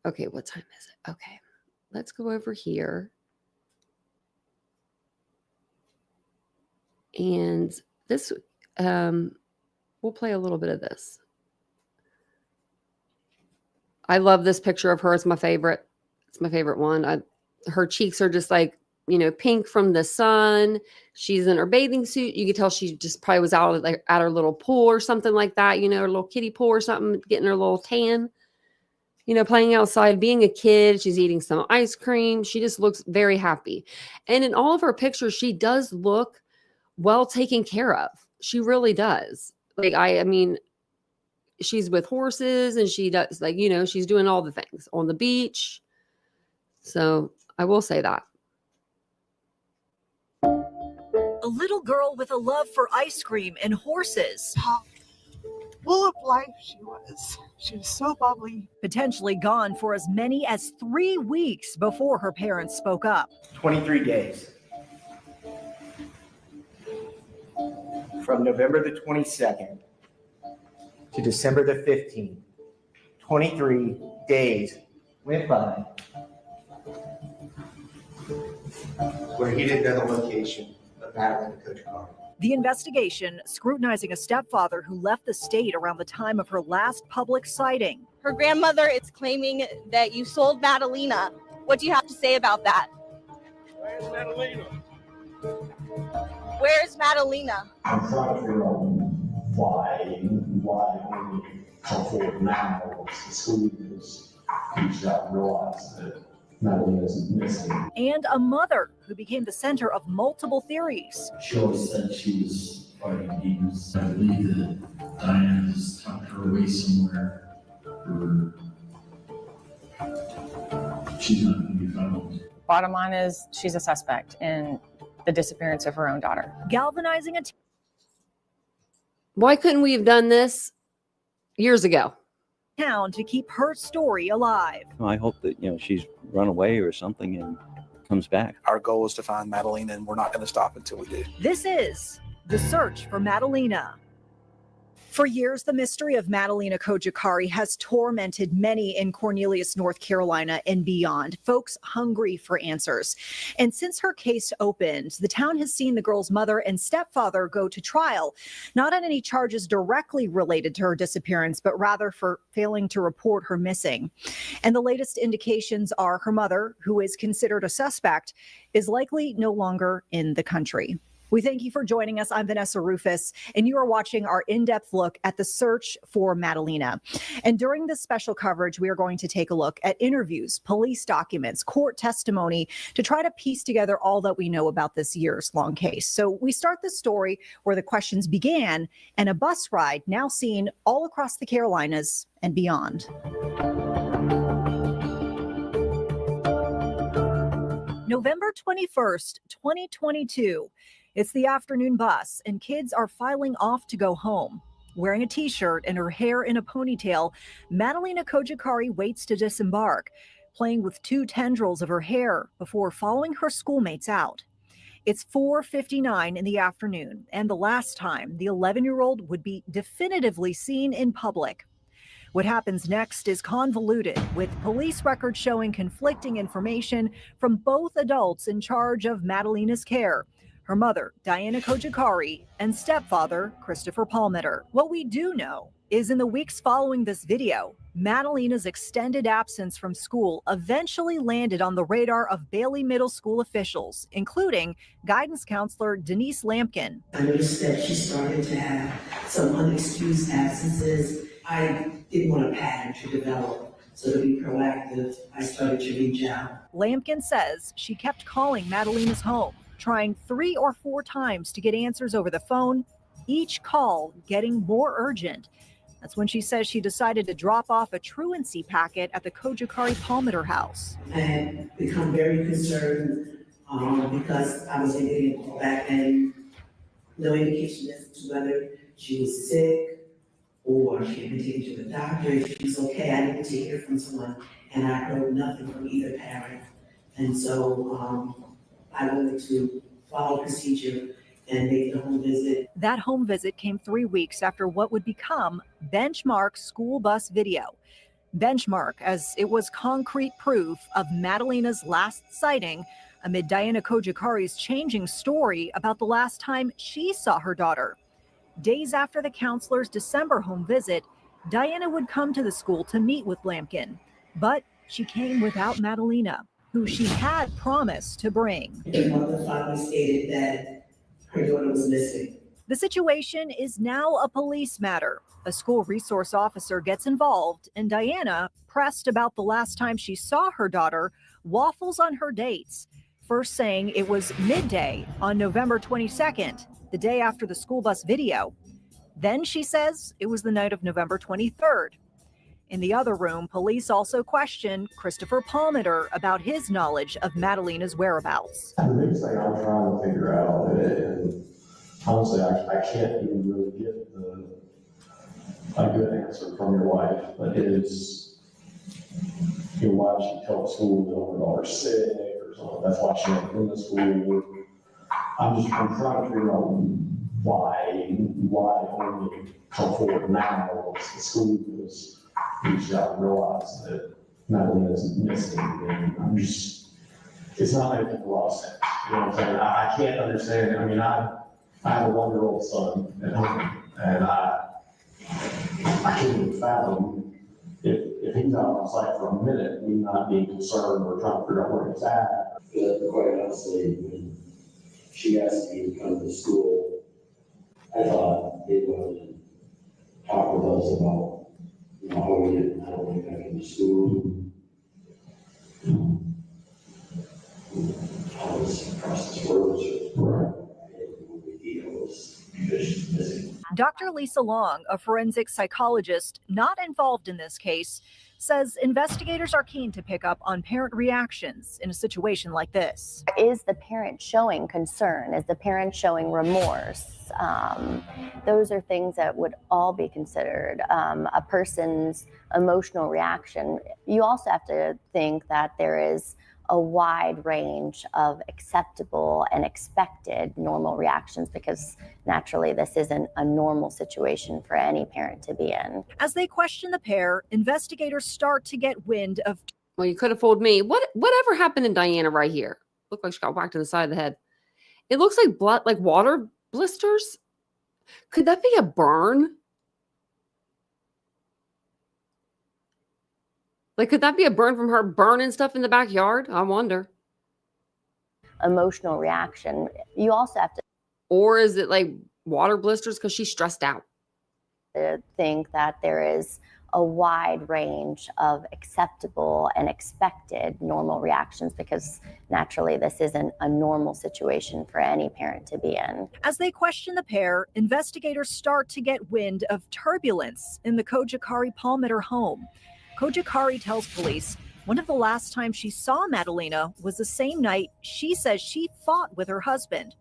Okay, what time is it? Okay, let's go over here. And this, we'll play a little bit of this. I love this picture of her. It's my favorite. It's my favorite one. Her cheeks are just like, pink from the sun. She's in her bathing suit. You could tell she just probably was out at her little pool or something like that, her little kiddie pool or something, getting her little tan, playing outside, being a kid. She's eating some ice cream. She just looks very happy. And in all of her pictures, she does look well taken care of. She really does. Like, I mean, she's with horses and she does, like, she's doing all the things on the beach. So I will say that. A little girl with a love for ice cream and horses. Full of life she was. She was so bubbly. Potentially gone for as many as 3 weeks before her parents spoke up. 23 days. From November the 22nd to December the 15th, 23 days went by where he didn't know the location of Madalina Cojocari. The investigation scrutinizing a stepfather who left the state around the time of her last public sighting. Her grandmother is claiming that you sold Madalina. What do you have to say about that? Where's Madalina? Where's Madalina? I'm trying to figure out why only come forward now the school has reached out and realized that Madalina is missing. And a mother who became the center of multiple theories. She always said she was fighting demons. I believe that Diana just tucked her away somewhere where she's not going to be found. Bottom line is she's a suspect in the disappearance of her own daughter. Galvanizing a Why couldn't we have done this years ago? town to keep her story alive. I hope that, she's run away or something and comes back. Our goal is to find Madalina, and we're not going to stop until we do. This is the search for Madalina. For years, the mystery of Madalina Cojocari has tormented many in Cornelius, North Carolina and beyond, folks hungry for answers. And since her case opened, the town has seen the girl's mother and stepfather go to trial, not on any charges directly related to her disappearance, but rather for failing to report her missing. And the latest indications are her mother, who is considered a suspect, is likely no longer in the country. We thank you for joining us. I'm Vanessa Rufus, and you are watching our in-depth look at the search for Madalina. And during this special coverage, we are going to take a look at interviews, police documents, court testimony to try to piece together all that we know about this years-long case. So we start the story where the questions began and a bus ride now seen all across the Carolinas and beyond. November 21st, 2022. It's the afternoon bus, and kids are filing off to go home. Wearing a t-shirt and her hair in a ponytail, Madalina Cojocari waits to disembark, playing with 2 tendrils of her hair before following her schoolmates out. It's 4:59 in the afternoon, and the last time the 11-year-old would be definitively seen in public. What happens next is convoluted, with police records showing conflicting information from both adults in charge of Madalina's care. Her mother, Diana Cojocari, and stepfather, Christopher Palmeter. What we do know is in the weeks following this video, Madalina's extended absence from school eventually landed on the radar of Bailey Middle School officials, including guidance counselor Denise Lampkin. I noticed that she started to have some unexcused absences. I didn't want a pattern to develop, so to be proactive, I started to reach out. Lampkin says she kept calling Madalina's home, trying 3 or 4 times to get answers over the phone, each call getting more urgent. That's when she says she decided to drop off a truancy packet at the Cojocari Palmeter house. I had become very concerned because I wasn't getting a call back and no indication as to whether she was sick or she had been taken to the doctor. If she was okay, I didn't hear from someone, and I heard nothing from either parent. And so I wanted to follow procedure and make the home visit. That home visit came 3 weeks after what would become Benchmark's school bus video. Benchmark, as it was concrete proof of Madalina's last sighting, amid Diana Cojocari's changing story about the last time she saw her daughter. Days after the counselor's December home visit, Diana would come to the school to meet with Lampkin, but she came without Madalina, who she had promised to bring. The mother finally stated that her daughter was missing. The situation is now a police matter. A school resource officer gets involved, and Diana, pressed about the last time she saw her daughter, waffles on her dates. First saying it was midday on November 22nd, the day after the school bus video. Then she says it was the night of November 23rd. In the other room, police also questioned Christopher Palmer about his knowledge of Madalina's whereabouts. The biggest thing I'm trying to figure out, and honestly, I can't even really get a good answer from your wife, but is, why did she tell the school that her daughter's sick or something? That's why she went in the school. I'm trying to figure out why only come forward now the school was reached out and realized that Madalina's missing, and it's not making a lot of sense. You know what I'm saying? I can't understand. I mean, I have a 1-year-old son at home, and I can't even fathom if he's out on site for a minute, me not being concerned or trying to figure out where he's at. Quite honestly, when she asked me to come to school, I thought they'd go and talk with us about, how we get Natalie back into school, how this process works, or what the deal was because she's missing. Dr. Lisa Long, a forensic psychologist not involved in this case, says investigators are keen to pick up on parent reactions in a situation like this. Is the parent showing concern? Is the parent showing remorse? Those are things that would all be considered. A person's emotional reaction. You also have to think that there is a wide range of acceptable and expected normal reactions, because naturally this isn't a normal situation for any parent to be in. As they question the pair, investigators start to get wind of... Well, you could have fooled me. Whatever happened to Diana right here? Looked like she got whacked in the side of the head. It looks like blood, like water blisters. Could that be a burn? Like, could that be a burn from her burning stuff in the backyard? I wonder. Emotional reaction. You also have to... Or is it like water blisters because she's stressed out? Think that there is a wide range of acceptable and expected normal reactions, because naturally this isn't a normal situation for any parent to be in. As they question the pair, investigators start to get wind of turbulence in the Cojocari Palmer home. Cojocari tells police one of the last times she saw Madalina was the same night she says she fought with her husband.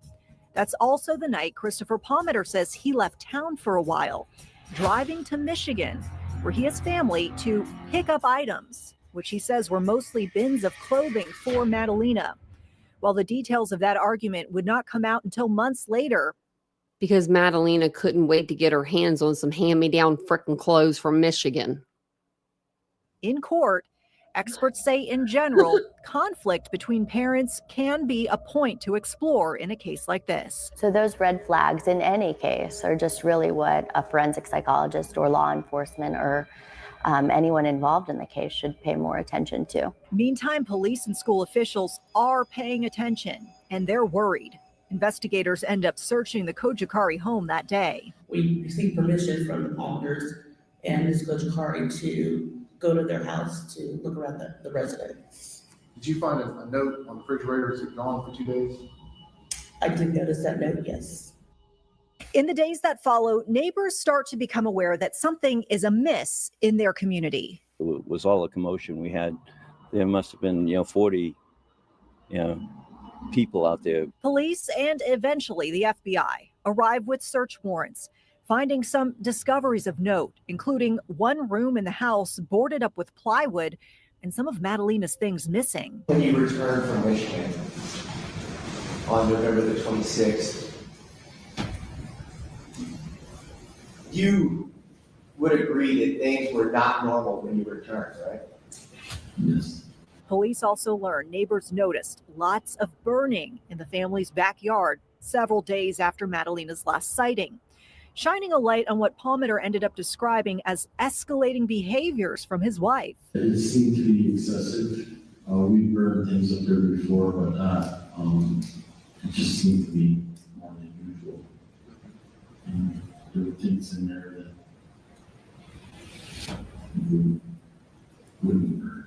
That's also the night Christopher Palmer says he left town for a while, driving to Michigan, where he has family, to pick up items, which he says were mostly bins of clothing for Madalina. While the details of that argument would not come out until months later, because Madalina couldn't wait to get her hands on some hand-me-down frickin' clothes from Michigan. In court, experts say in general, conflict between parents can be a point to explore in a case like this. So those red flags in any case are just really what a forensic psychologist or law enforcement or anyone involved in the case should pay more attention to. Meantime, police and school officials are paying attention, and they're worried. Investigators end up searching the Cojocari home that day. We received permission from the Palmers and Ms. Cojocari to go to their house to look around the residence. Did you find a note on the refrigerator? Is it gone for 2 days? I did notice that note, yes. In the days that follow, neighbors start to become aware that something is amiss in their community. It was all the commotion we had. There must have been, 40, people out there. Police and eventually the FBI arrive with search warrants, finding some discoveries of note, including one room in the house boarded up with plywood and some of Madalina's things missing. When you returned from Michigan on November the 26th, you would agree that things were not normal when you returned, right? Yes. Police also learned neighbors noticed lots of burning in the family's backyard several days after Madalina's last sighting, shining a light on what Palmer ended up describing as escalating behaviors from his wife. It seemed to be excessive. We've burned things up there before, but not. It just seemed to be more than usual. And there were things in there that wouldn't burn.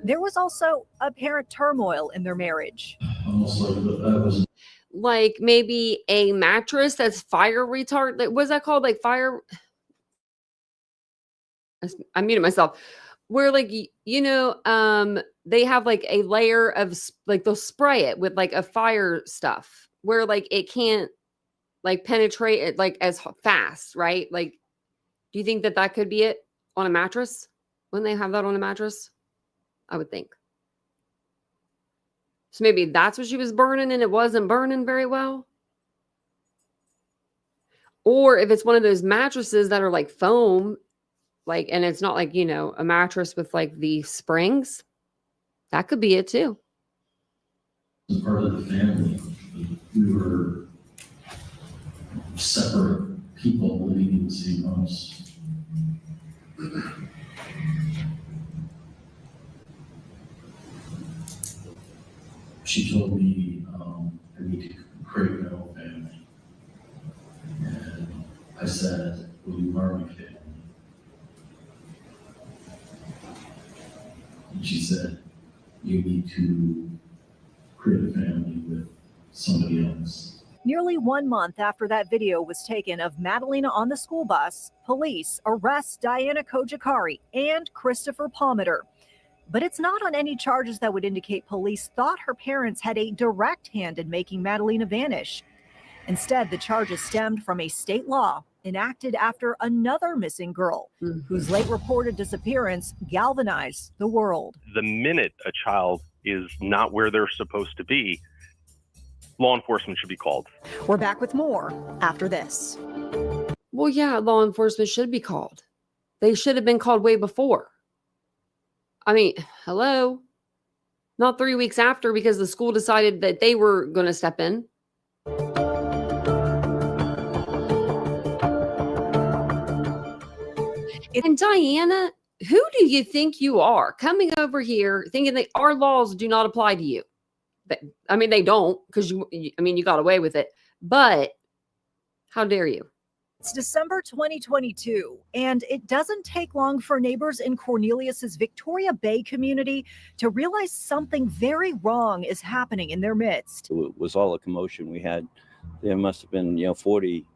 There was also apparent turmoil in their marriage. Almost like that was. Like maybe a mattress that's fire retardant. What's that called? Like fire. I muted myself. Where like, they have like a layer of like they'll spray it with like a fire stuff where like it can't like penetrate it like as fast, right? Like, do you think that that could be it on a mattress? Wouldn't they have that on a mattress? I would think. So maybe that's what she was burning and it wasn't burning very well. Or if it's one of those mattresses that are like foam, like, and it's not like, a mattress with like the springs, that could be it too. Part of the family, we were separate people living in the same house. She told me I need to create my own family. And I said, will you are my family? And she said, you need to create a family with somebody else. Nearly 1 month after that video was taken of Madalina on the school bus, police arrest Diana Cojocari and Christopher Palmer. But it's not on any charges that would indicate police thought her parents had a direct hand in making Madalina vanish. Instead, the charges stemmed from a state law enacted after another missing girl whose late reported disappearance galvanized the world. The minute a child is not where they're supposed to be, law enforcement should be called. We're back with more after this. Well, yeah, law enforcement should be called. They should have been called way before. I mean, hello? Not 3 weeks after because the school decided that they were going to step in. And Diana, who do you think you are coming over here thinking that our laws do not apply to you? I mean, they don't because you got away with it. But how dare you? It's December 2022, and it doesn't take long for neighbors in Cornelius's Victoria Bay community to realize something very wrong is happening in their midst. It was all a commotion we had. There must have been, 40,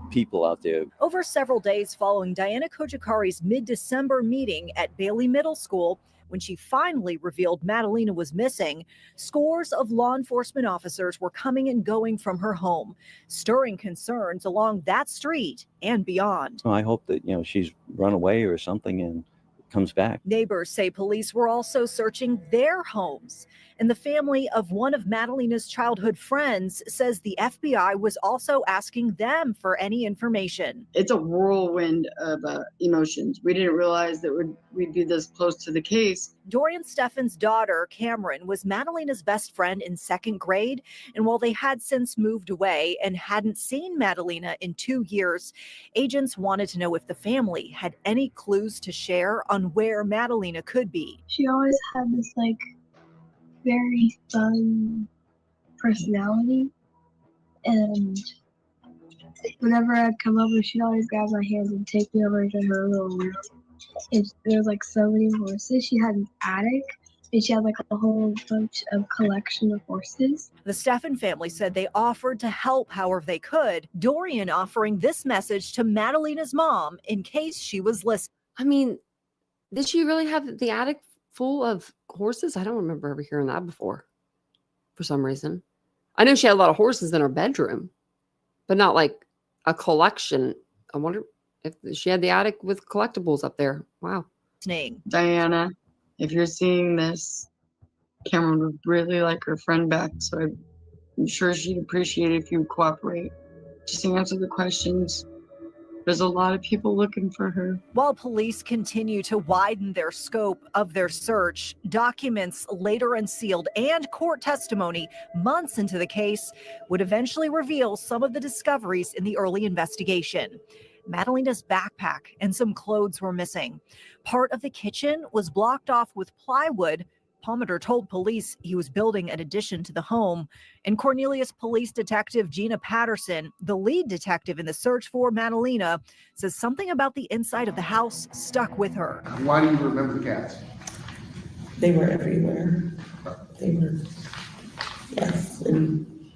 people out there. Over several days following Diana Cojocari's mid-December meeting at Bailey Middle School, when she finally revealed Madalina was missing, scores of law enforcement officers were coming and going from her home, stirring concerns along that street and beyond. I hope that, she's run away or something and comes back. Neighbors say police were also searching their homes. And the family of one of Madalina's childhood friends says the FBI was also asking them for any information. It's a whirlwind of emotions. We didn't realize that we'd be this close to the case. Dorian Steffen's daughter, Cameron, was Madalina's best friend in second grade. And while they had since moved away and hadn't seen Madalina in 2 years, agents wanted to know if the family had any clues to share on where Madalina could be. She always had this very fun personality, and whenever I'd come over, she'd always grab my hands and take me over to her little room. And there was so many horses. She had an attic, and she had a whole bunch of collection of horses. The Steffen family said they offered to help however they could, Dorian offering this message to Madalina's mom in case she was listening. I mean, did she really have the attic full of horses? I don't remember ever hearing that before for some reason. I know she had a lot of horses in her bedroom, but not like a collection. I wonder if she had the attic with collectibles up there. Wow. Diana, if you're seeing this, Cameron would really like her friend back, so I'm sure she'd appreciate it if you cooperate. Just answer the questions There's a lot of people looking for her. While police continue to widen their scope of their search, documents later unsealed and court testimony months into the case would eventually reveal some of the discoveries in the early investigation. Madalina's backpack and some clothes were missing. Part of the kitchen was blocked off with plywood. Palmer told police he was building an addition to the home. And Cornelius Police Detective Gina Patterson, the lead detective in the search for Madalina, says something about the inside of the house stuck with her. Why do you remember the cats? They were everywhere. They were, yes. And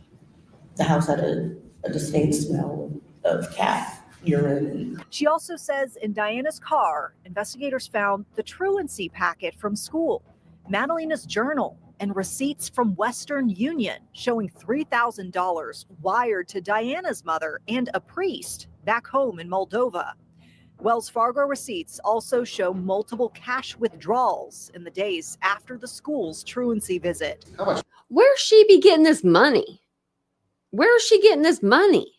the house had a distinct smell of cat urine. She also says in Diana's car, investigators found the truancy packet from school, Madalina's journal, and receipts from Western Union showing $3,000 wired to Diana's mother and a priest back home in Moldova. Wells Fargo receipts also show multiple cash withdrawals in the days after the school's truancy visit. Where's she be getting this money? Where is she getting this money?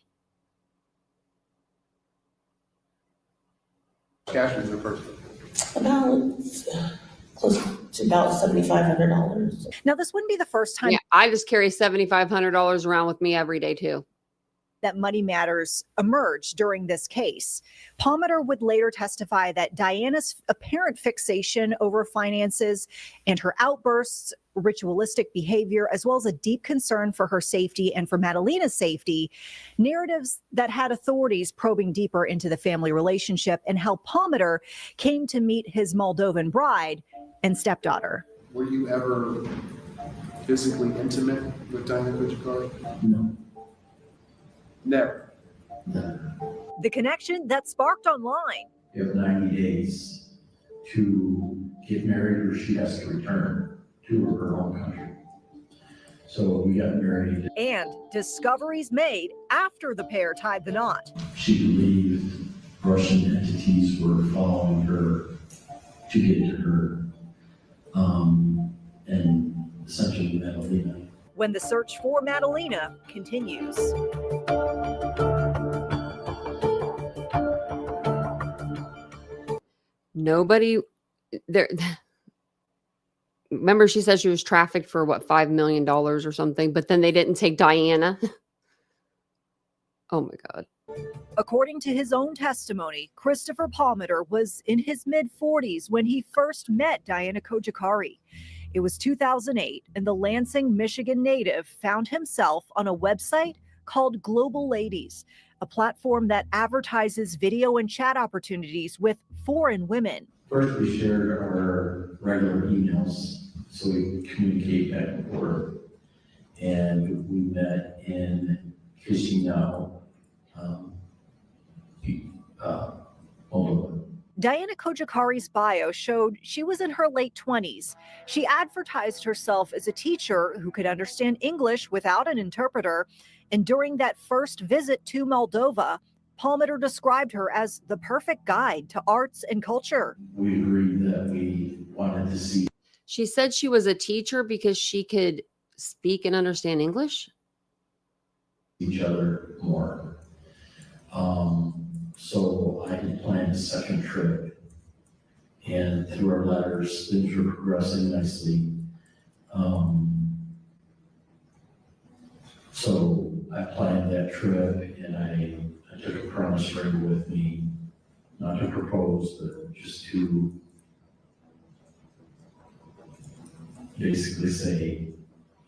Cash in your purse. About close to about $7,500. Now, this wouldn't be the first time. Yeah, I just carry $7,500 around with me every day too. That money matters emerged during this case. Palmer would later testify that Diana's apparent fixation over finances and her outbursts, ritualistic behavior, as well as a deep concern for her safety and for Madalina's safety, narratives that had authorities probing deeper into the family relationship and how Palmer came to meet his Moldovan bride and stepdaughter. Were you ever physically intimate with Diana Cojocari? No. Never. The connection that sparked online. You have 90 days to get married or she has to return to her home country. So we got married. And discoveries made after the pair tied the knot. She believed Russian entities were following her to get to her, and essentially Madalina. When the search for Madalina continues. Nobody there. Remember, she said she was trafficked for what, $5 million or something, but then they didn't take Diana. Oh my God. According to his own testimony, Christopher Palmer was in his mid-40s when he first met Diana Cojocari. It was 2008, and the Lansing, Michigan native found himself on a website called Global Ladies, a platform that advertises video and chat opportunities with foreign women. First, we shared our regular emails so we could communicate back and forth. And we met in Chisinau, Moldova. Diana Cojocari's bio showed she was in her late 20s. She advertised herself as a teacher who could understand English without an interpreter. And during that first visit to Moldova, Palmer described her as the perfect guide to arts and culture. We agreed that we wanted to see. She said she was a teacher because she could speak and understand English. Each other more. So I had planned a second trip, and through our letters, things were progressing nicely. So I planned that trip, and I took a promise ring with me, not to propose, but just to basically say,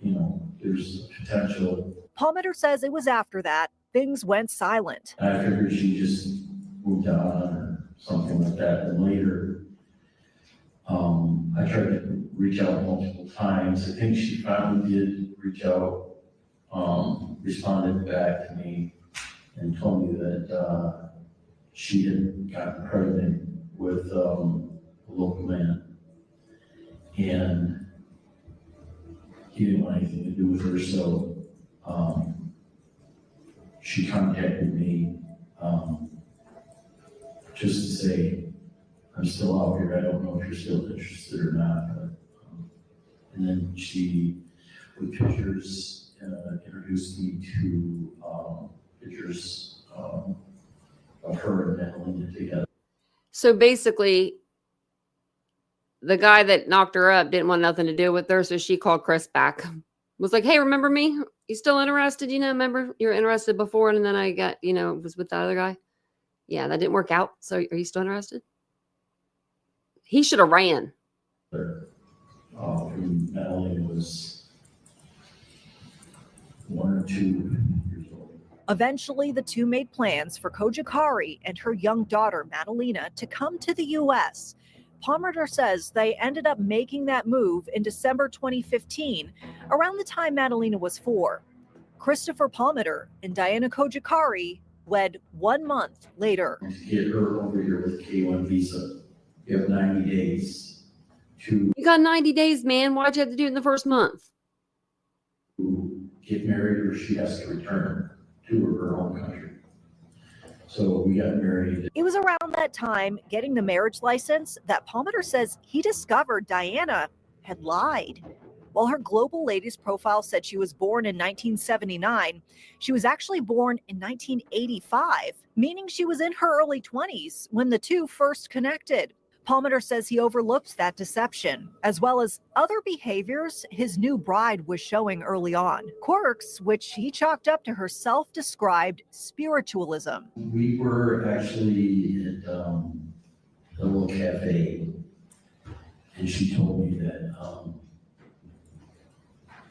you know, there's potential. Palmer says it was after that things went silent. I figured she just moved on or something like that. And later, I tried to reach out multiple times. I think she finally did reach out, responded back to me and told me that she had gotten pregnant with a local man. And he didn't want anything to do with her, so she contacted me just to say, I'm still out here, I don't know if you're still interested or not. But, and then she, with pictures, introduced me to pictures of her and Madalina together. So basically, the guy that knocked her up didn't want nothing to do with her, so she called Chris back. Was like, hey, remember me? You still interested? Remember you were interested before, and then I got, was with the other guy. Yeah, that didn't work out. So are you still interested? He should have ran. Madalina was 1 or 2 years old. Eventually, the two made plans for Cojocari and her young daughter, Madalina, to come to the U.S. Palmer says they ended up making that move in December 2015, around the time Madalina was 4. Christopher Palmer and Diana Cojocari wed 1 month later. Get her over here with K1 visa. You have 90 days to You got 90 days, man. Why'd you have to do it in the first month? get married, or she has to return to her home country. So we got married. It was around that time, getting the marriage license, that Palmer says he discovered Diana had lied. While her Global Ladies profile said she was born in 1979, she was actually born in 1985, meaning she was in her early 20s when the two first connected. Palmer says he overlooked that deception, as well as other behaviors his new bride was showing early on. Quirks, which he chalked up to her self-described spiritualism. We were actually at a little cafe, and she told me that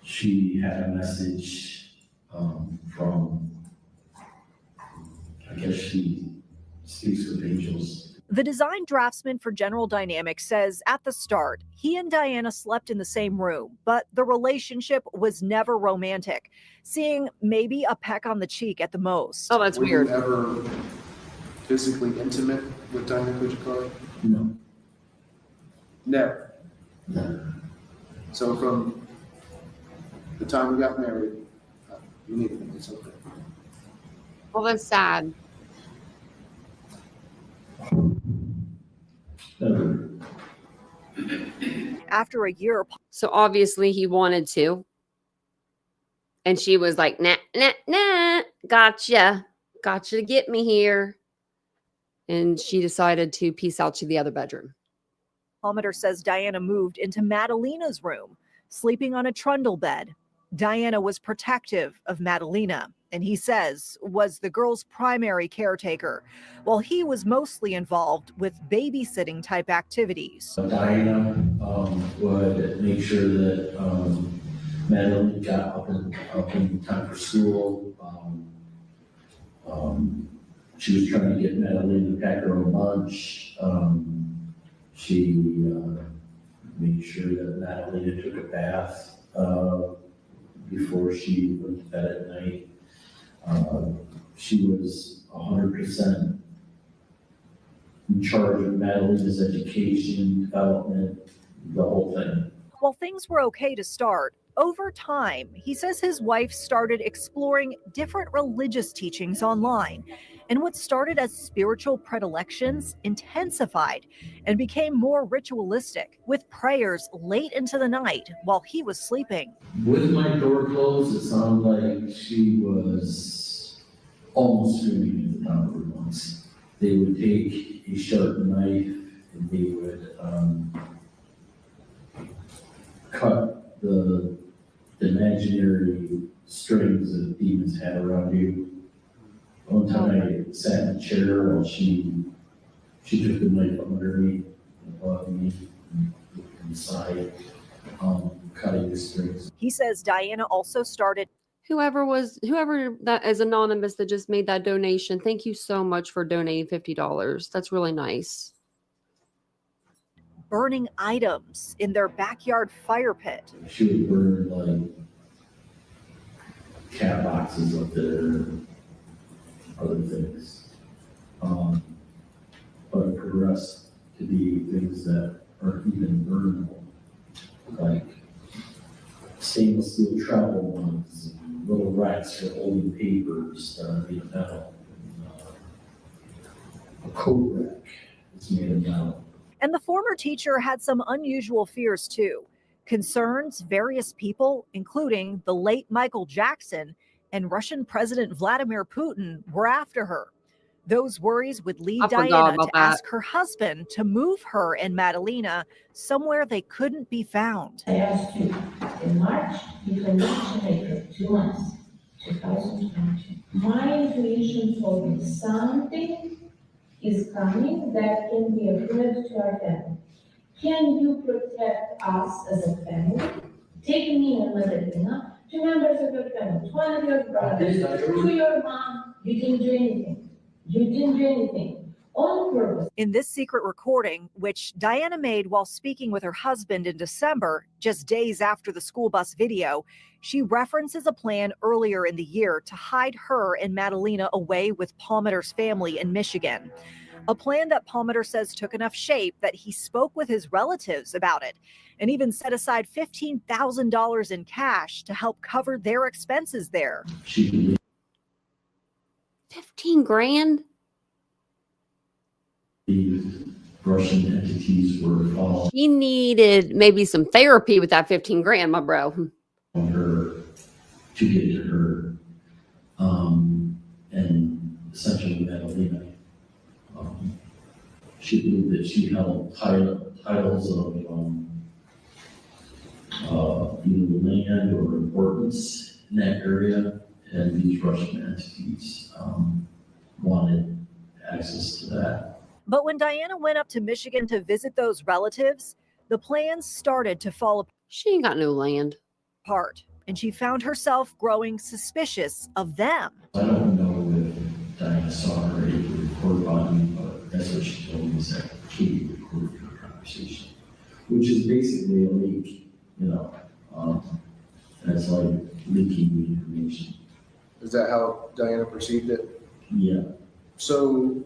she had a message from, I guess she speaks with angels. The design draftsman for General Dynamics says at the start, he and Diana slept in the same room, but the relationship was never romantic, seeing maybe a peck on the cheek at the most. Oh, that's weird. Were you ever physically intimate with Diana Cojocari? No. Never. No. So from the time we got married, you need to it's okay. Well, that's sad. After a year, so obviously he wanted to. And she was like, nah, nah, nah, gotcha to get me here. And she decided to peace out to the other bedroom. Palmer says Diana moved into Madalina's room, sleeping on a trundle bed. Diana was protective of Madalina, and he says was the girl's primary caretaker, while he was mostly involved with babysitting type activities. Diana would make sure that Madalina got up in time for school. She was trying to get Madalina to pack her own lunch. She made sure that Madalina took a bath before she went to bed at night. She was 100% in charge of Madalina's education, development, the whole thing. While things were okay to start, over time, he says his wife started exploring different religious teachings online, and what started as spiritual predilections intensified and became more ritualistic, with prayers late into the night while he was sleeping. With my door closed, it sounded like she was almost screaming at the top of her lungs. They would take a sharp knife and they would cut the imaginary strings that demons had around you. One time I sat in a chair while she took the knife under me, above me, and inside, cutting the strings. He says Diana also started. Whoever that is anonymous that just made that donation, thank you so much for donating $50. That's really nice. Burning items in their backyard fire pit. She would burn like cat boxes up there, other things. But it progressed to be things that aren't even burnable, like stainless steel travel ones, little racks for holding papers that are made of metal. A coat rack is made of metal. And the former teacher had some unusual fears too. Concerns various people, including the late Michael Jackson and Russian President Vladimir Putin, were after her. Those worries would lead I forgot Diana about to that. ask her husband to move her and Madalina somewhere they couldn't be found. I asked you in March, you can reach April, 2 months, 2020. My intuition told me something is coming that can be a threat to our family. Can you protect us as a family? Take me and Madalina, 2 members of your family, 1 of your brothers, to your mom. You didn't do anything. You didn't do anything on purpose. In this secret recording, which Diana made while speaking with her husband in December, just days after the school bus video, she references a plan earlier in the year to hide her and Madalina away with Palmetter's family in Michigan. A plan that Palmeter says took enough shape that he spoke with his relatives about it and even set aside $15,000 in cash to help cover their expenses there. 15 grand? The Russian entities were following She needed maybe some therapy with that 15 grand, my bro. her to get to her, and essentially Madalina. She believed that she held titles of either land or importance in that area, and these Russian entities wanted access to that. But when Diana went up to Michigan to visit those relatives, the plans started to fall She ain't got no land. apart, and she found herself growing suspicious of them. I don't know if Diana saw her able to record on me, but that's what she told me, is that Katie recorded her conversation, which is basically a leak, that's like leaking the information. Is that how Diana perceived it? Yeah. So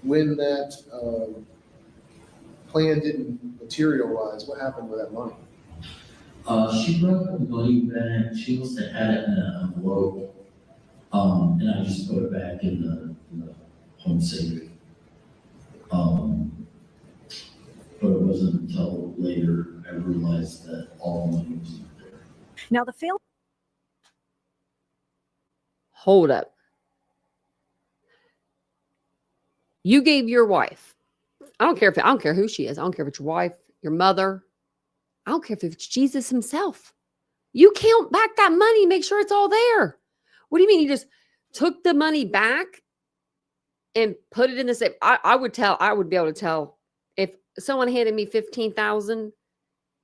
when that plan didn't materialize, what happened with that money? She brought the money back. She must have had it in an envelope, and I just put it back in the home safe. But it wasn't until later I realized that all the money was not there. Now the failed Hold up. You gave your wife. I don't care who she is. I don't care if it's your wife, your mother. I don't care if it's Jesus himself. You count back that money, make sure it's all there. What do you mean? You just took the money back and put it in the safe? I would be able to tell if someone handed me $15,000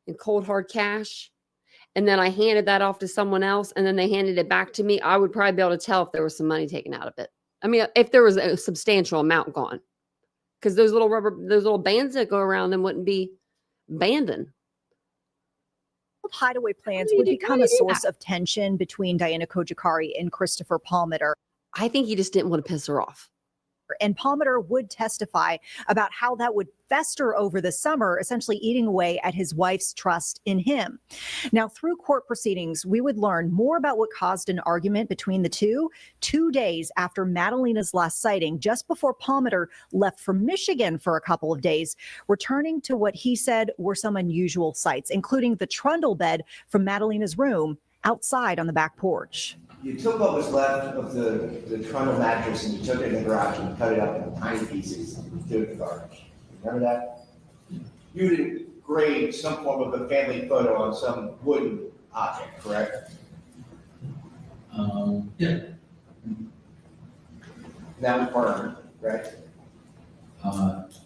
in cold hard cash, and then I handed that off to someone else, and then they handed it back to me. I would probably be able to tell if there was some money taken out of it. I mean, if there was a substantial amount gone, because those little bands that go around them wouldn't be abandoned. hideaway plans would become a source of tension between Diana Cojocari and Christopher Palmeter. I think he just didn't want to piss her off. And Palmeter would testify about how that would fester over the summer, essentially eating away at his wife's trust in him. Now, through court proceedings, we would learn more about what caused an argument between the two 2 days after Madalina's last sighting, just before Palmeter left for Michigan for a couple of days, returning to what he said were some unusual sights, including the trundle bed from Madalina's room outside on the back porch. You took what was left of the trundle mattress and you took it in the garage and cut it up into tiny pieces and threw it in the garbage. Remember that? You did grade some form of a family photo on some wooden object, correct? Yeah. That was burned, right?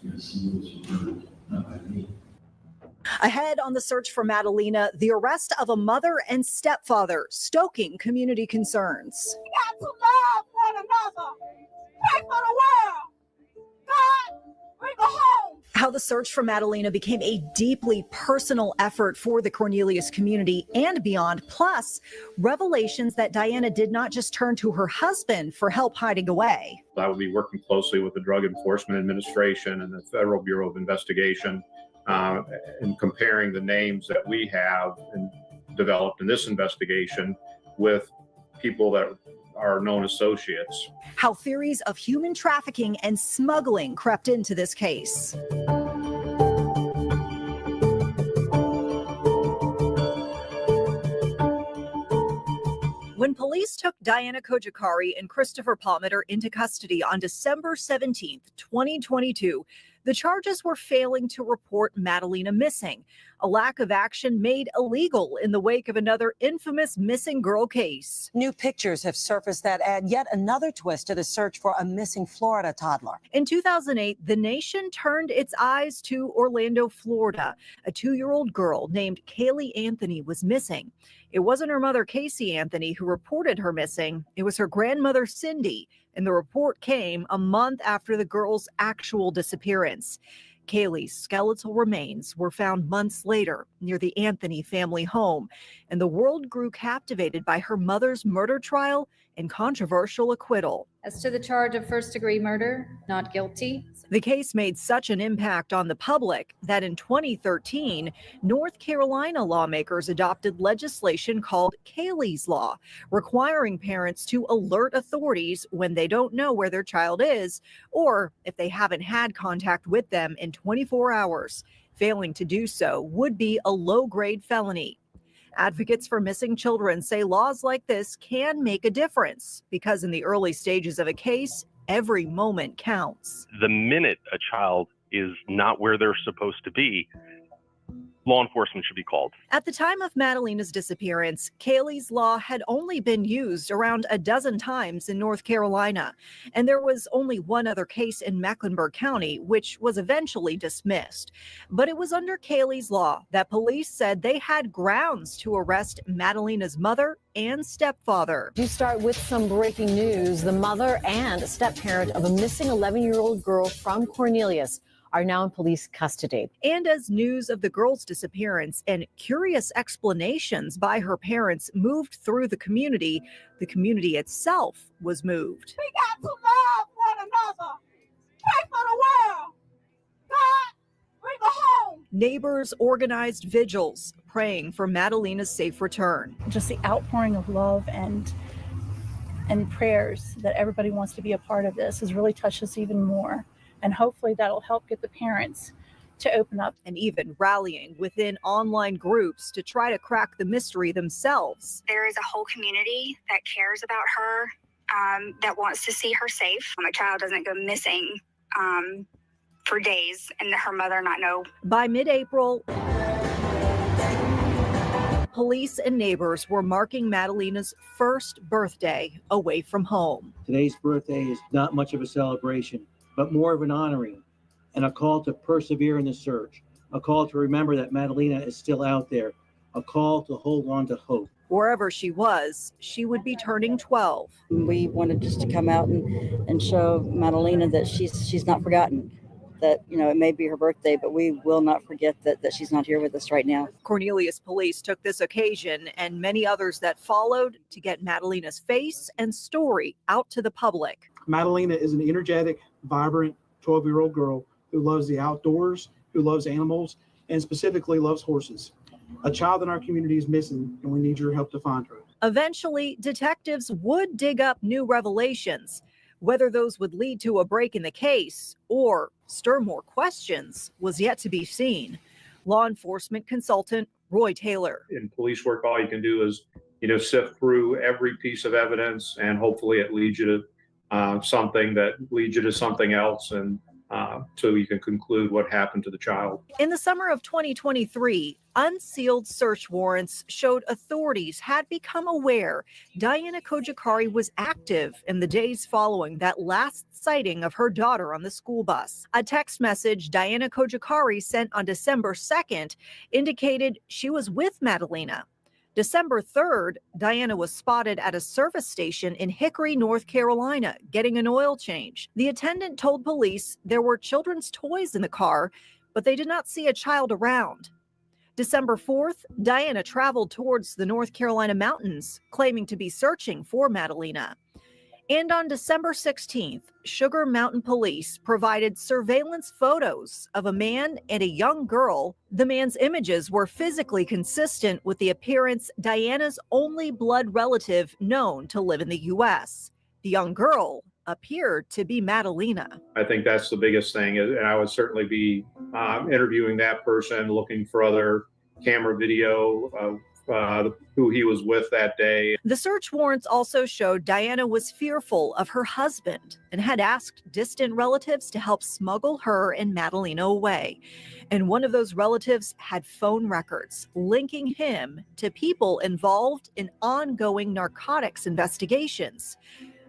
Yes, it was burned, not by me. Ahead on the search for Madalina, the arrest of a mother and stepfather, stoking community concerns. We got to love one another. Pray for the world. God, bring her home. How the search for Madalina became a deeply personal effort for the Cornelius community and beyond, plus revelations that Diana did not just turn to her husband for help hiding away. I would be working closely with the Drug Enforcement Administration and the Federal Bureau of Investigation and comparing the names that we have and developed in this investigation with people that are known associates. How theories of human trafficking and smuggling crept into this case. When police took Diana Cojocari and Christopher Palmeter into custody on December 17th, 2022, the charges were failing to report Madalina missing, a lack of action made illegal in the wake of another infamous missing girl case. New pictures have surfaced that add yet another twist to the search for a missing Florida toddler. In 2008, the nation turned its eyes to Orlando, Florida. A 2-year-old girl named Kaylee Anthony was missing. It wasn't her mother, Casey Anthony, who reported her missing. It was her grandmother, Cindy, and the report came a month after the girl's actual disappearance. Kaylee's skeletal remains were found months later near the Anthony family home, and the world grew captivated by her mother's murder trial and controversial acquittal. As to the charge of first-degree murder, not guilty. The case made such an impact on the public that in 2013, North Carolina lawmakers adopted legislation called Kaylee's Law, requiring parents to alert authorities when they don't know where their child is or if they haven't had contact with them in 24 hours. Failing to do so would be a low-grade felony. Advocates for missing children say laws like this can make a difference because in the early stages of a case, every moment counts. The minute a child is not where they're supposed to be, law enforcement should be called. At the time of Madalina's disappearance, Kaylee's Law had only been used around a dozen times in North Carolina, and there was only one other case in Mecklenburg County, which was eventually dismissed. But it was under Kaylee's Law that police said they had grounds to arrest Madalina's mother and stepfather. You start with some breaking news. The mother and step-parent of a missing 11-year-old girl from Cornelius are now in police custody. And as news of the girl's disappearance and curious explanations by her parents moved through the community itself was moved. We got to love one another. Pray for the world. God, bring her home. Neighbors organized vigils praying for Madalina's safe return. Just the outpouring of love and prayers that everybody wants to be a part of this has really touched us even more. And hopefully that'll help get the parents to open up. And even rallying within online groups to try to crack the mystery themselves. There is a whole community that cares about her, that wants to see her safe. A child doesn't go missing for days and her mother not know. By mid-April, police and neighbors were marking Madalina's first birthday away from home. Today's birthday is not much of a celebration, but more of an honoring and a call to persevere in the search, a call to remember that Madalina is still out there, a call to hold on to hope. Wherever she was, she would be turning 12. We wanted just to come out and show Madalina that she's not forgotten, that, you know, it may be her birthday, but we will not forget that she's not here with us right now. Cornelius police took this occasion and many others that followed to get Madalina's face and story out to the public. Madalina is an energetic, vibrant 12-year-old girl who loves the outdoors, who loves animals, and specifically loves horses. A child in our community is missing, and we need your help to find her. Eventually, detectives would dig up new revelations. Whether those would lead to a break in the case or stir more questions was yet to be seen. Law enforcement consultant Roy Taylor. In police work, all you can do is, sift through every piece of evidence, and hopefully it leads you to something that leads you to something else, and so you can conclude what happened to the child. In the summer of 2023, unsealed search warrants showed authorities had become aware Diana Cojocari was active in the days following that last sighting of her daughter on the school bus. A text message Diana Cojocari sent on December 2nd indicated she was with Madalina. December 3rd, Diana was spotted at a service station in Hickory, North Carolina, getting an oil change. The attendant told police there were children's toys in the car, but they did not see a child around. December 4th, Diana traveled towards the North Carolina mountains, claiming to be searching for Madalina. And on December 16th, Sugar Mountain Police provided surveillance photos of a man and a young girl. The man's images were physically consistent with the appearance Diana's only blood relative known to live in the U.S. The young girl appeared to be Madalina. I think that's the biggest thing, and I would certainly be interviewing that person, looking for other camera video, who he was with that day. The search warrants also showed Diana was fearful of her husband and had asked distant relatives to help smuggle her and Madalina away. And one of those relatives had phone records linking him to people involved in ongoing narcotics investigations.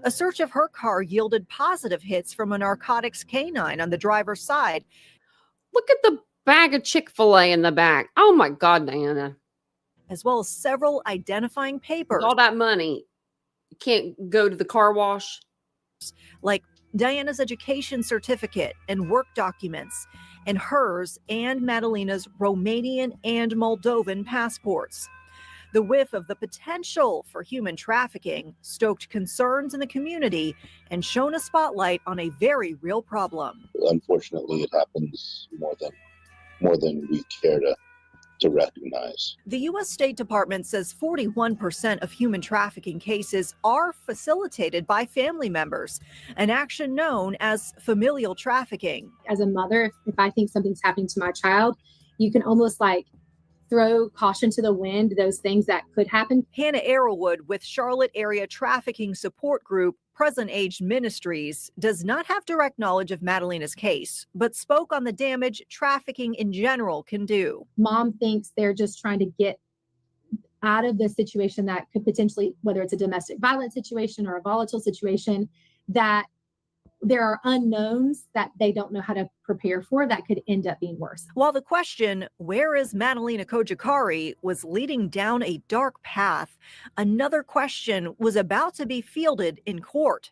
A search of her car yielded positive hits from a narcotics canine on the driver's side. Look at the bag of Chick-fil-A in the back. Oh my God, Diana. As well as several identifying papers. With all that money, you can't go to the car wash. Like Diana's education certificate and work documents, and hers and Madalina's Romanian and Moldovan passports. The whiff of the potential for human trafficking stoked concerns in the community and shone a spotlight on a very real problem. Unfortunately, it happens more than we care to recognize. The U.S. State Department says 41% of human trafficking cases are facilitated by family members, an action known as familial trafficking. As a mother, if I think something's happening to my child, you can almost like throw caution to the wind, those things that could happen. Hannah Arrowwood with Charlotte Area Trafficking Support Group, Present Age Ministries, does not have direct knowledge of Madalina's case, but spoke on the damage trafficking in general can do. Mom thinks they're just trying to get out of the situation that could potentially, whether it's a domestic violence situation or a volatile situation, that there are unknowns that they don't know how to prepare for that could end up being worse. While the question, where is Madalina Cojocari, was leading down a dark path, another question was about to be fielded in court.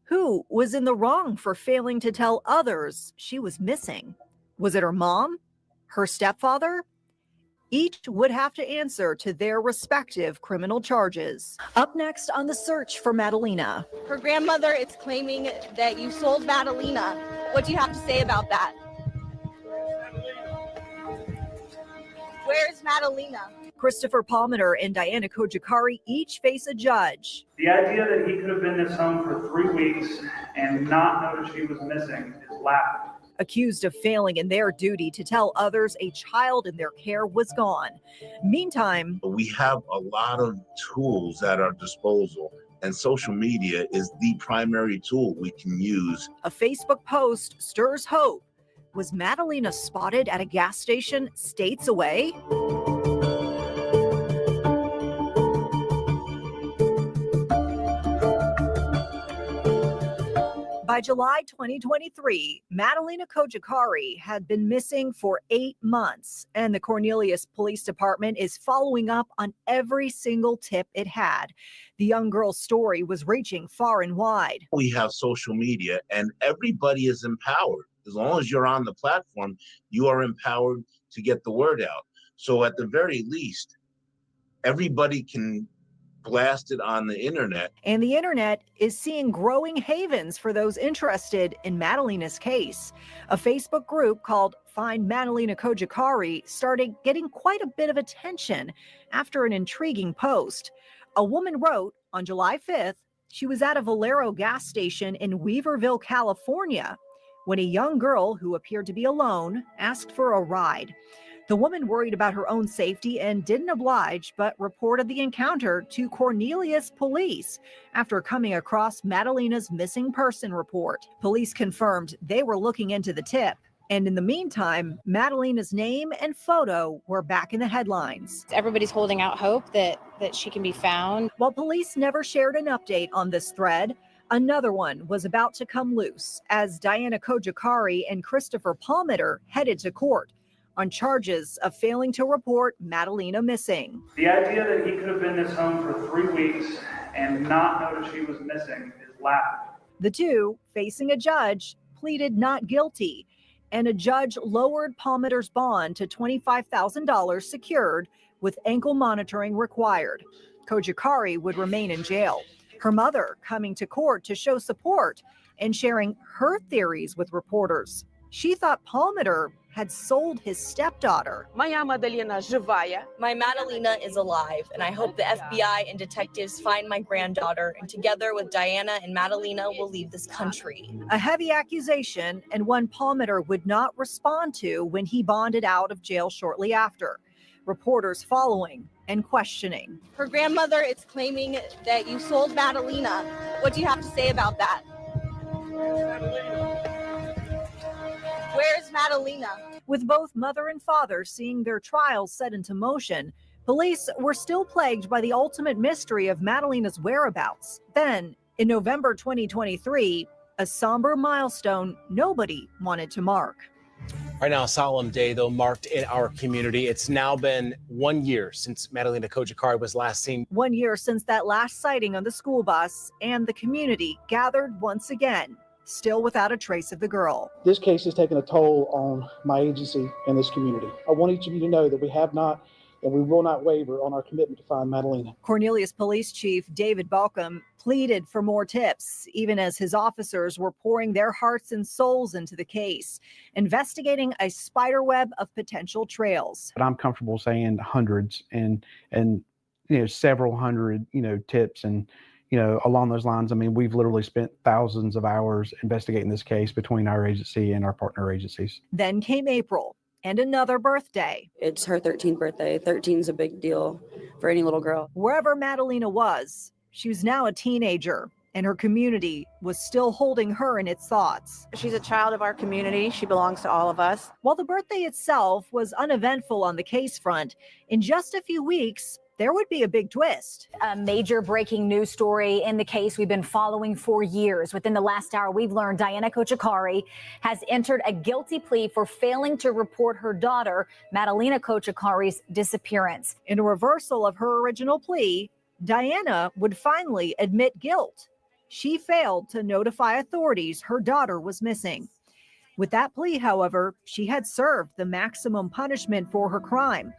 Who was in the wrong for failing to tell others she was missing? Was it her mom? Her stepfather? Each would have to answer to their respective criminal charges. Up next on the search for Madalina. Her grandmother is claiming that you sold Madalina. What do you have to say about that? Where's Madalina? Christopher Palmer and Diana Cojocari each face a judge. The idea that he could have been this home for 3 weeks and not know that she was missing is laughable. Accused of failing in their duty to tell others a child in their care was gone. Meantime, we have a lot of tools at our disposal, and social media is the primary tool we can use. A Facebook post stirs hope. Was Madalina spotted at a gas station states away? By July 2023, Madalina Cojocari had been missing for 8 months, and the Cornelius Police Department is following up on every single tip it had. The young girl's story was reaching far and wide. We have social media, and everybody is empowered. As long as you're on the platform, you are empowered to get the word out. So at the very least, everybody can blast it on the internet. And the internet is seeing growing havens for those interested in Madalina's case. A Facebook group called Find Madalina Cojocari started getting quite a bit of attention after an intriguing post. A woman wrote on July 5th, she was at a Valero gas station in Weaverville, California, when a young girl who appeared to be alone asked for a ride. The woman worried about her own safety and didn't oblige, but reported the encounter to Cornelius police after coming across Madalina's missing person report. Police confirmed they were looking into the tip. And in the meantime, Madalina's name and photo were back in the headlines. Everybody's holding out hope that she can be found. While police never shared an update on this thread, another one was about to come loose as Diana Cojocari and Christopher Palmer headed to court on charges of failing to report Madalina missing. The idea that he could have been this home for 3 weeks and not know that she was missing is laughable. The two, facing a judge, pleaded not guilty, and a judge lowered Palmer's bond to $25,000 secured with ankle monitoring required. Cojocari would remain in jail. Her mother coming to court to show support and sharing her theories with reporters. She thought Palmer had sold his stepdaughter. My Madalina is alive, and I hope the FBI and detectives find my granddaughter, and together with Diana and Madalina will leave this country. A heavy accusation, and one Palmer would not respond to when he bonded out of jail shortly after. reporters following and questioning. Her grandmother is claiming that you sold Madalina. What do you have to say about that? Where's Madalina? With both mother and father seeing their trials set into motion, police were still plagued by the ultimate mystery of Madalina's whereabouts. Then, in November 2023, a somber milestone nobody wanted to mark. Right now, a solemn day, though, marked in our community. It's now been 1 year since Madalina Cojocari was last seen. 1 year since that last sighting on the school bus, and the community gathered once again, still without a trace of the girl. This case has taken a toll on my agency and this community. I want each of you to know that we have not and we will not waver on our commitment to find Madalina. Cornelius Police Chief David Balcom pleaded for more tips, even as his officers were pouring their hearts and souls into the case, investigating a spiderweb of potential trails. But I'm comfortable saying hundreds and several hundred, tips and along those lines. I mean, we've literally spent thousands of hours investigating this case between our agency and our partner agencies. Then came April and another birthday. It's her 13th birthday. 13 is a big deal for any little girl. Wherever Madalina was, she was now a teenager, and her community was still holding her in its thoughts. She's a child of our community. She belongs to all of us. While the birthday itself was uneventful on the case front, in just a few weeks, there would be a big twist. A major breaking news story in the case we've been following for years. Within the last hour, we've learned Madalina Cojocari has entered a guilty plea for failing to report her daughter, Madalina Cojocari's disappearance. In a reversal of her original plea, Diana would finally admit guilt. She failed to notify authorities her daughter was missing. With that plea, however, she had served the maximum punishment for her crime.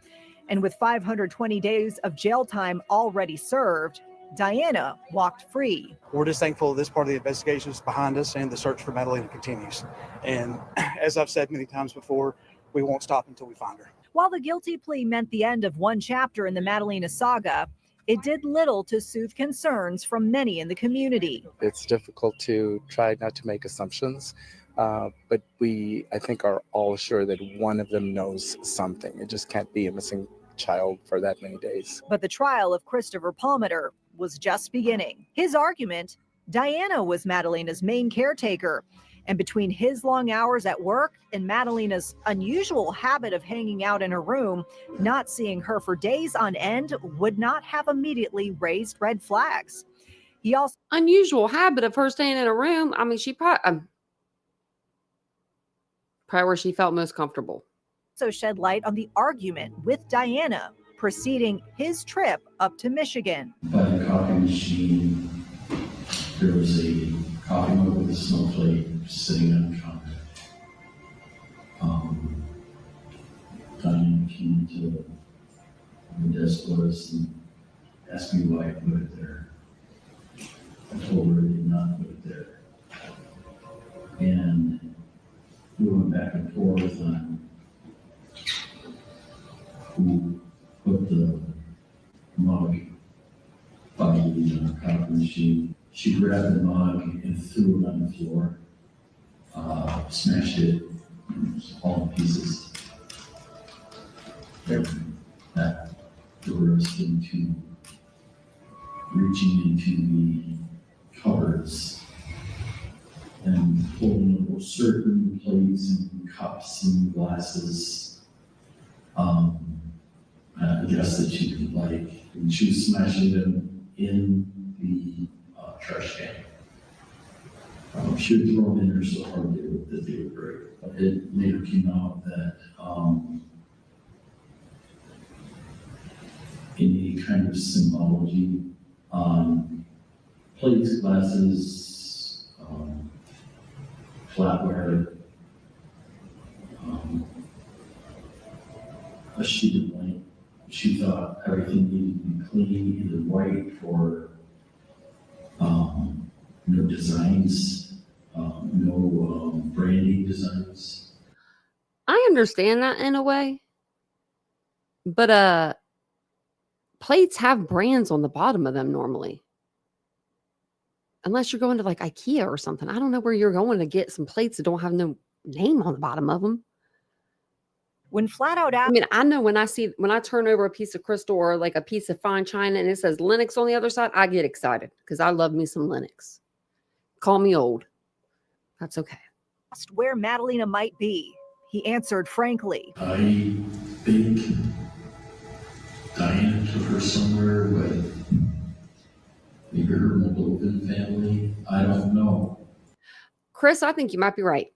And with 520 days of jail time already served, Diana walked free. We're just thankful this part of the investigation is behind us and the search for Madalina continues. And as I've said many times before, we won't stop until we find her. While the guilty plea meant the end of one chapter in the Madalina saga, it did little to soothe concerns from many in the community. It's difficult to try not to make assumptions, but we, I think, are all sure that one of them knows something. It just can't be a missing child for that many days. But the trial of Christopher Palmer was just beginning. His argument, Diana was Madalina's main caretaker. And between his long hours at work and Madalina's unusual habit of hanging out in her room, not seeing her for days on end would not have immediately raised red flags. He also unusual habit of her staying in a room. I mean, she probably where she felt most comfortable. Also shed light on the argument with Diana preceding his trip up to Michigan. By the coffee machine, there was a coffee mug with a snowflake sitting on the counter. Diana came to the desk was and asked me why I put it there. I told her I did not put it there. And we went back and forth on who put the mug by the coffee machine. She grabbed the mug and threw it on the floor, smashed it, all in pieces. That drove us into reaching into the cupboards and pulling over certain plates and cups and glasses. I guess that she didn't like, and she was smashing them in the trash can. She would throw them in there so hard that they would break. But it later came out that any kind of symbology on plates, glasses, flatware, a sheet of blank. She thought everything needed to be clean and white for no designs, no branding designs. I understand that in a way, but plates have brands on the bottom of them normally. Unless you're going to like IKEA or something. I don't know where you're going to get some plates that don't have no name on the bottom of them. When flat out I mean, I know when I turn over a piece of crystal or like a piece of fine china and it says Linux on the other side, I get excited because I love me some Linux. Call me old. That's okay. asked where Madalina might be, he answered frankly. I think Diana took her somewhere with maybe her Moldovan family. I don't know. Chris, I think you might be right.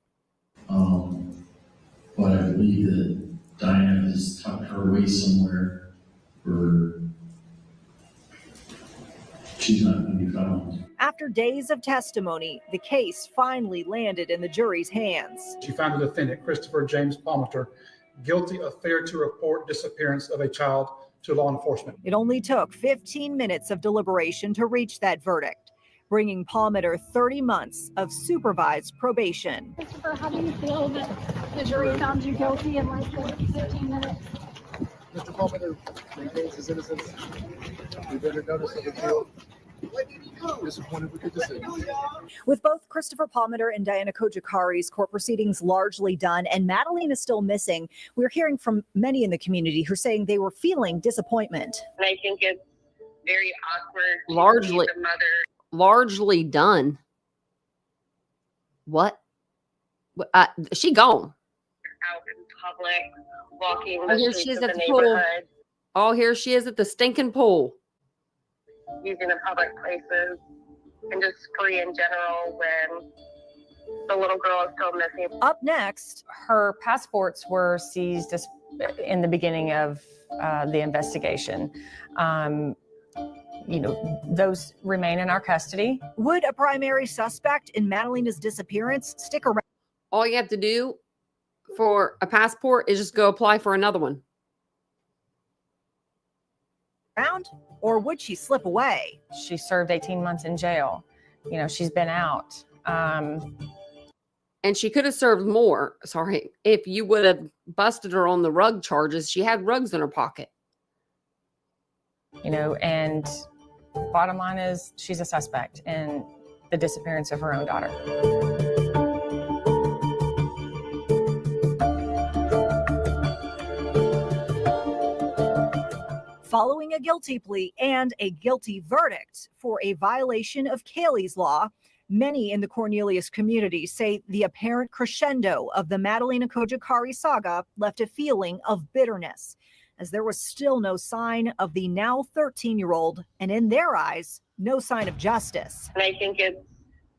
But I believe that Diana has tucked her away somewhere where she's not going to be found. After days of testimony, the case finally landed in the jury's hands. She found the defendant, Christopher James Palmer, guilty of failure to report disappearance of a child to law enforcement. It only took 15 minutes of deliberation to reach that verdict, bringing Palmer 30 months of supervised probation. Christopher, how do you feel that the jury found you guilty in less than 15 minutes? Mr. Palmer maintains his innocence. We better notice of appeal. Disappointed with the decision. With both Christopher Palmer and Diana Cojocari's court proceedings largely done and Madalina still missing, we're hearing from many in the community who are saying they were feeling disappointment. And I think it's very awkward to see the mother. Largely done. What? She gone. Out in public, walking Oh, the here streets she is of at the the pool. neighborhood, Oh, here she is at the stinking pool. using the public places, and just free in general when the little girl is still missing. Up next, her passports were seized in the beginning of the investigation. Those remain in our custody. Would a primary suspect in Madalina's disappearance stick around? All you have to do for a passport is just go apply for another one. Or would she slip away? She served 18 months in jail. She's been out. And she could have served more, if you would have busted her on the rug charges. She had rugs in her pocket. And bottom line is she's a suspect in the disappearance of her own daughter. Following a guilty plea and a guilty verdict for a violation of Cayley's Law, many in the Cornelius community say the apparent crescendo of the Madalina Cojocari saga left a feeling of bitterness, as there was still no sign of the now 13-year-old, and in their eyes, no sign of justice. And I think it's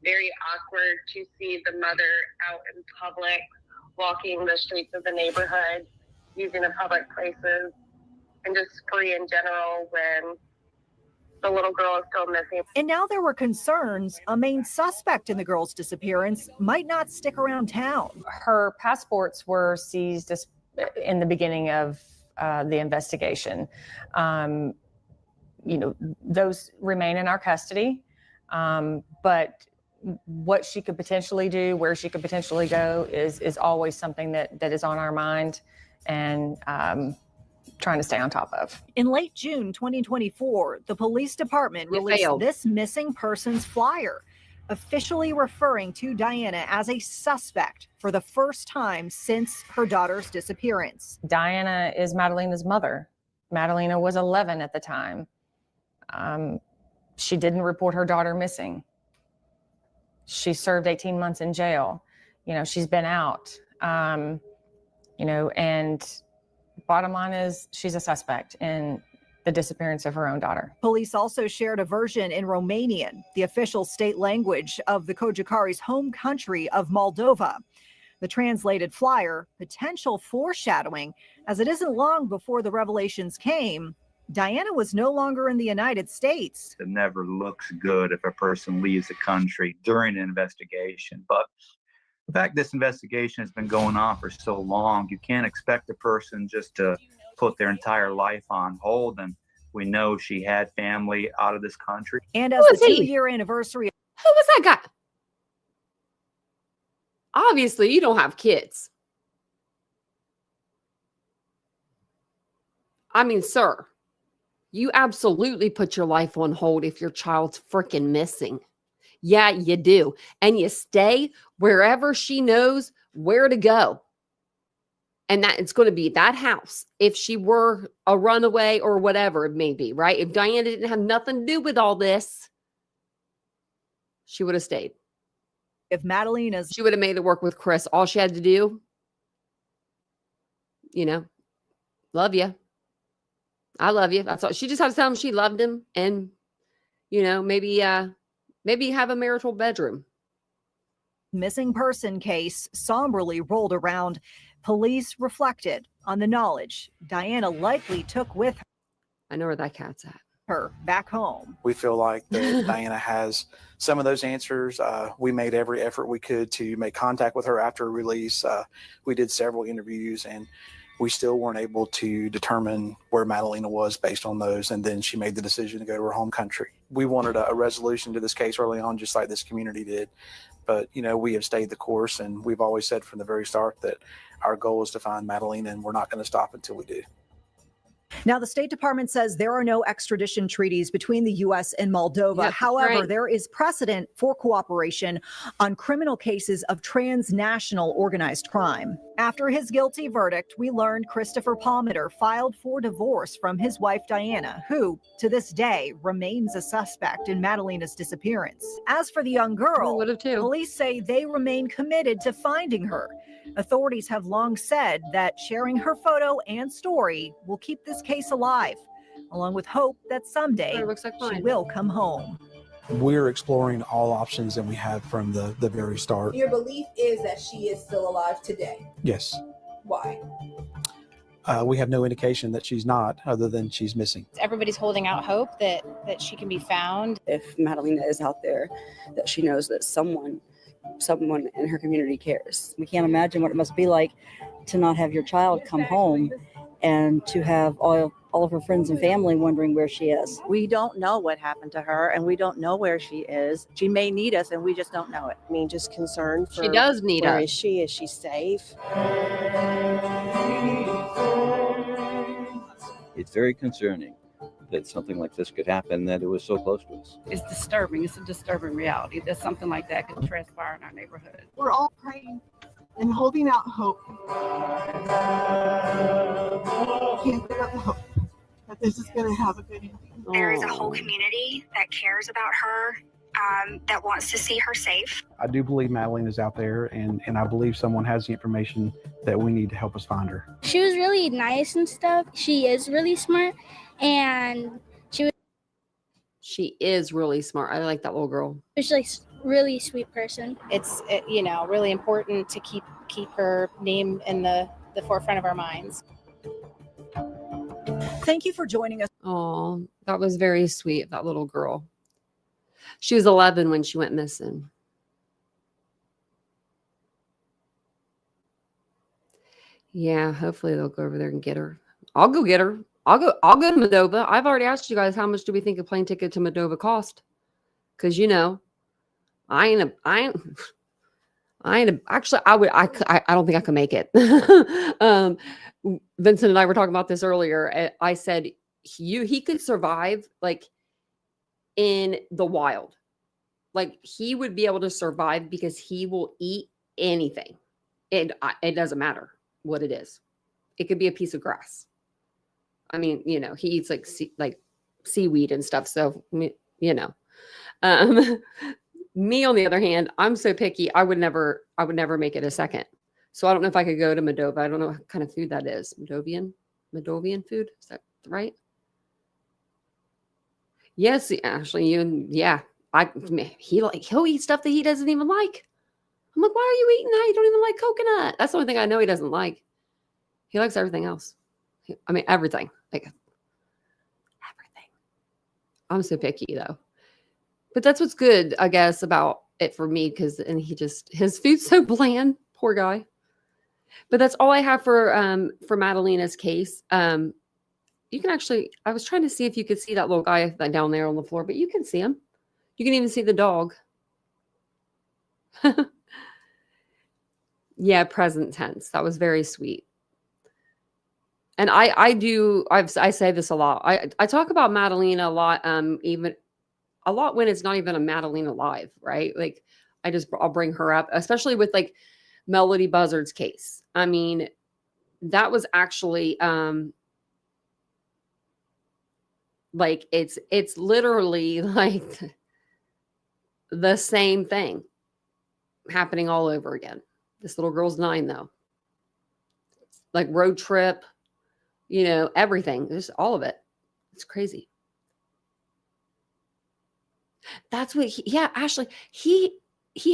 very awkward to see the mother out in public, walking the streets of the neighborhood, using the public places, and just free in general when the little girl is still missing. And now there were concerns a main suspect in the girl's disappearance might not stick around town. Her passports were seized in the beginning of the investigation. Those remain in our custody. But what she could potentially do, where she could potentially go is always something that is on our mind and trying to stay on top of. In late June 2024, the police department released this missing persons flyer, officially referring to Diana as a suspect for the first time since her daughter's disappearance. Diana is Madalina's mother. Madalina was 11 at the time. She didn't report her daughter missing. She served 18 months in jail. She's been out. And bottom line is she's a suspect in the disappearance of her own daughter. Police also shared a version in Romanian, the official state language of the Cojocari's home country of Moldova. The translated flyer, potential foreshadowing, as it isn't long before the revelations came, Diana was no longer in the United States. It never looks good if a person leaves the country during an investigation, but the fact this investigation has been going on for so long, you can't expect a person just to put their entire life on hold. And we know she had family out of this country. And as the 2-year anniversary. Who was that guy? Obviously, you don't have kids. I mean, sir, you absolutely put your life on hold if your child's freaking missing. Yeah, you do. And you stay wherever she knows where to go. And that it's going to be that house. If she were a runaway or whatever it may be, right? If Diana didn't have nothing to do with all this, she would have stayed. If Madalina's, she would have made it work with Chris. All she had to do, love you. I love you. That's all. She just had to tell him she loved him, and maybe have a marital bedroom. missing person case somberly rolled around, police reflected on the knowledge Diana likely took with her. I know where that cat's at. Her back home. We feel like that Diana has some of those answers. We made every effort we could to make contact with her after release. We did several interviews, and we still weren't able to determine where Madalina was based on those. And then she made the decision to go to her home country. We wanted a resolution to this case early on, just like this community did. But, we have stayed the course, and we've always said from the very start that our goal is to find Madalina, and we're not going to stop until we do. Now, the State Department says there are no extradition treaties between the U.S. and Moldova. Yep, However, right. there is precedent for cooperation on criminal cases of transnational organized crime. After his guilty verdict, we learned Christopher Palmer filed for divorce from his wife, Diana, who, to this day, remains a suspect in Madalina's disappearance. As for the young girl, police say they remain committed to finding her. Authorities have long said that sharing her photo and story will keep this case alive, along with hope that someday she will come home. We're exploring all options that we have from the very start. Your belief is that she is still alive today. Yes. Why? We have no indication that she's not, other than she's missing. Everybody's holding out hope that she can be found. If Madalina is out there, that she knows that someone in her community cares. We can't imagine what it must be like to not have your child come home and to have all of her friends and family wondering where she is. We don't know what happened to her, and we don't know where she is. She may need us, and we just don't know it. I mean, just concerned for She does need where us. is she? Is she safe? It's very concerning that something like this could happen, that it was so close to us. It's disturbing. It's a disturbing reality that something like that could transpire in our neighborhood. We're all praying and holding out hope. Can't give up hope that this is going to have a good ending. There is a whole community that cares about her, that wants to see her safe. I do believe Madeline is out there, and I believe someone has the information that we need to help us find her. She was really nice and stuff. She is really smart, and She is really smart. I like that little girl. she's like really sweet person. It's really important to keep her name in the forefront of our minds. Thank you for joining us. Oh, that was very sweet, that little girl. She was 11 when she went missing. Yeah, hopefully they'll go over there and get her. I'll go get her. I'll go to Moldova. I've already asked you guys how much do we think a plane ticket to Moldova cost? Because I don't think I can make it. Vincent and I were talking about this earlier. I said he could survive like in the wild. Like he would be able to survive because he will eat anything. It doesn't matter what it is. It could be a piece of grass. I mean, he eats like seaweed and stuff. So, me on the other hand, I'm so picky. I would never make it a second. So I don't know if I could go to Moldova. I don't know what kind of food that is. Moldovan food. Is that right? Yes, Ashley, he'll eat stuff that he doesn't even like. I'm like, why are you eating that? You don't even like coconut. That's the only thing I know he doesn't like. He likes everything else. Everything. Like everything. I'm so picky though. But that's what's good, I guess, about it for me, because his food's so bland. Poor guy. But that's all I have for Madalina's case. You can actually, I was trying to see if you could see that little guy down there on the floor, but you can see him. You can even see the dog. Yeah, present tense. That was very sweet. And I say this a lot. I talk about Madalina a lot, even a lot when it's not even a Madalina live, right? Like I'll bring her up, especially with like Melody Buzzard's case. I mean, that was actually like it's literally like the same thing happening all over again. This little girl's 9 though. Like road trip, everything, just all of it. It's crazy. That's what Ashley, he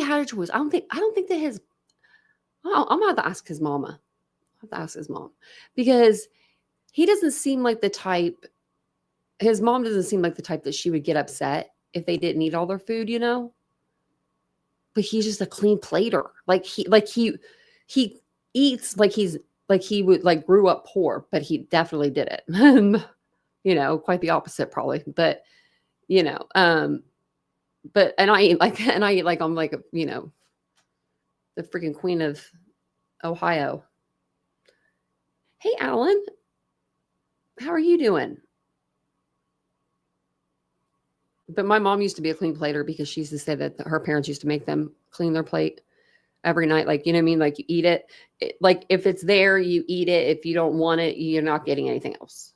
had a choice. I don't think that I'm gonna have to ask his mama. I have to ask his mom because he doesn't seem like the type, his mom doesn't seem like the type that she would get upset if they didn't eat all their food, but he's just a clean plater. Like he eats like he would like grew up poor, but he definitely did it. Quite the opposite probably, but but I eat like I'm like the freaking queen of Ohio. Hey Alan, how are you doing? But my mom used to be a clean plater because she used to say that her parents used to make them clean their plate every night. Like, you know what I mean? Like you eat it. Like if it's there, you eat it. If you don't want it, you're not getting anything else.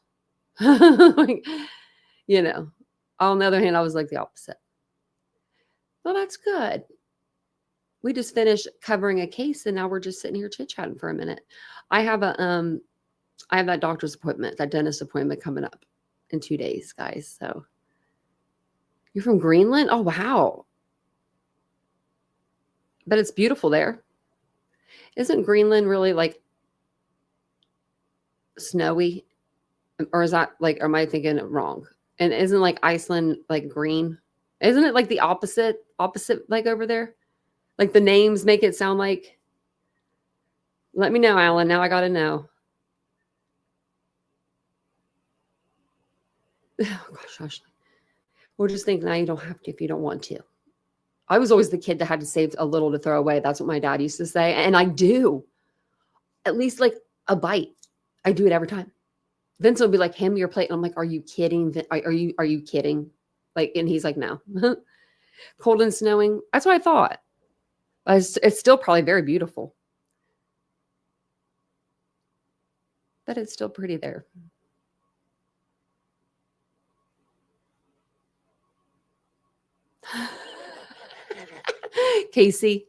Like, on the other hand, I was like the opposite. Well, that's good. We just finished covering a case and now we're just sitting here chit-chatting for a minute. I have that doctor's appointment, that dentist appointment coming up in 2 days, guys. So you're from Greenland? Oh, wow. But it's beautiful there. Isn't Greenland really like snowy? Or is that like, am I thinking it wrong? And isn't like Iceland like green? Isn't it like the opposite like over there? Like the names make it sound like. Let me know, Alan. Now I got to know. Oh, gosh, Ashley. Or just think now you don't have to if you don't want to. I was always the kid that had to save a little to throw away. That's what my dad used to say. And I do. At least like a bite. I do it every time. Vince will be like, hand me your plate. And I'm like, are you kidding? Are you kidding? Like, and he's like, no. Cold and snowing. That's what I thought. It's still probably very beautiful. But it's still pretty there. Casey,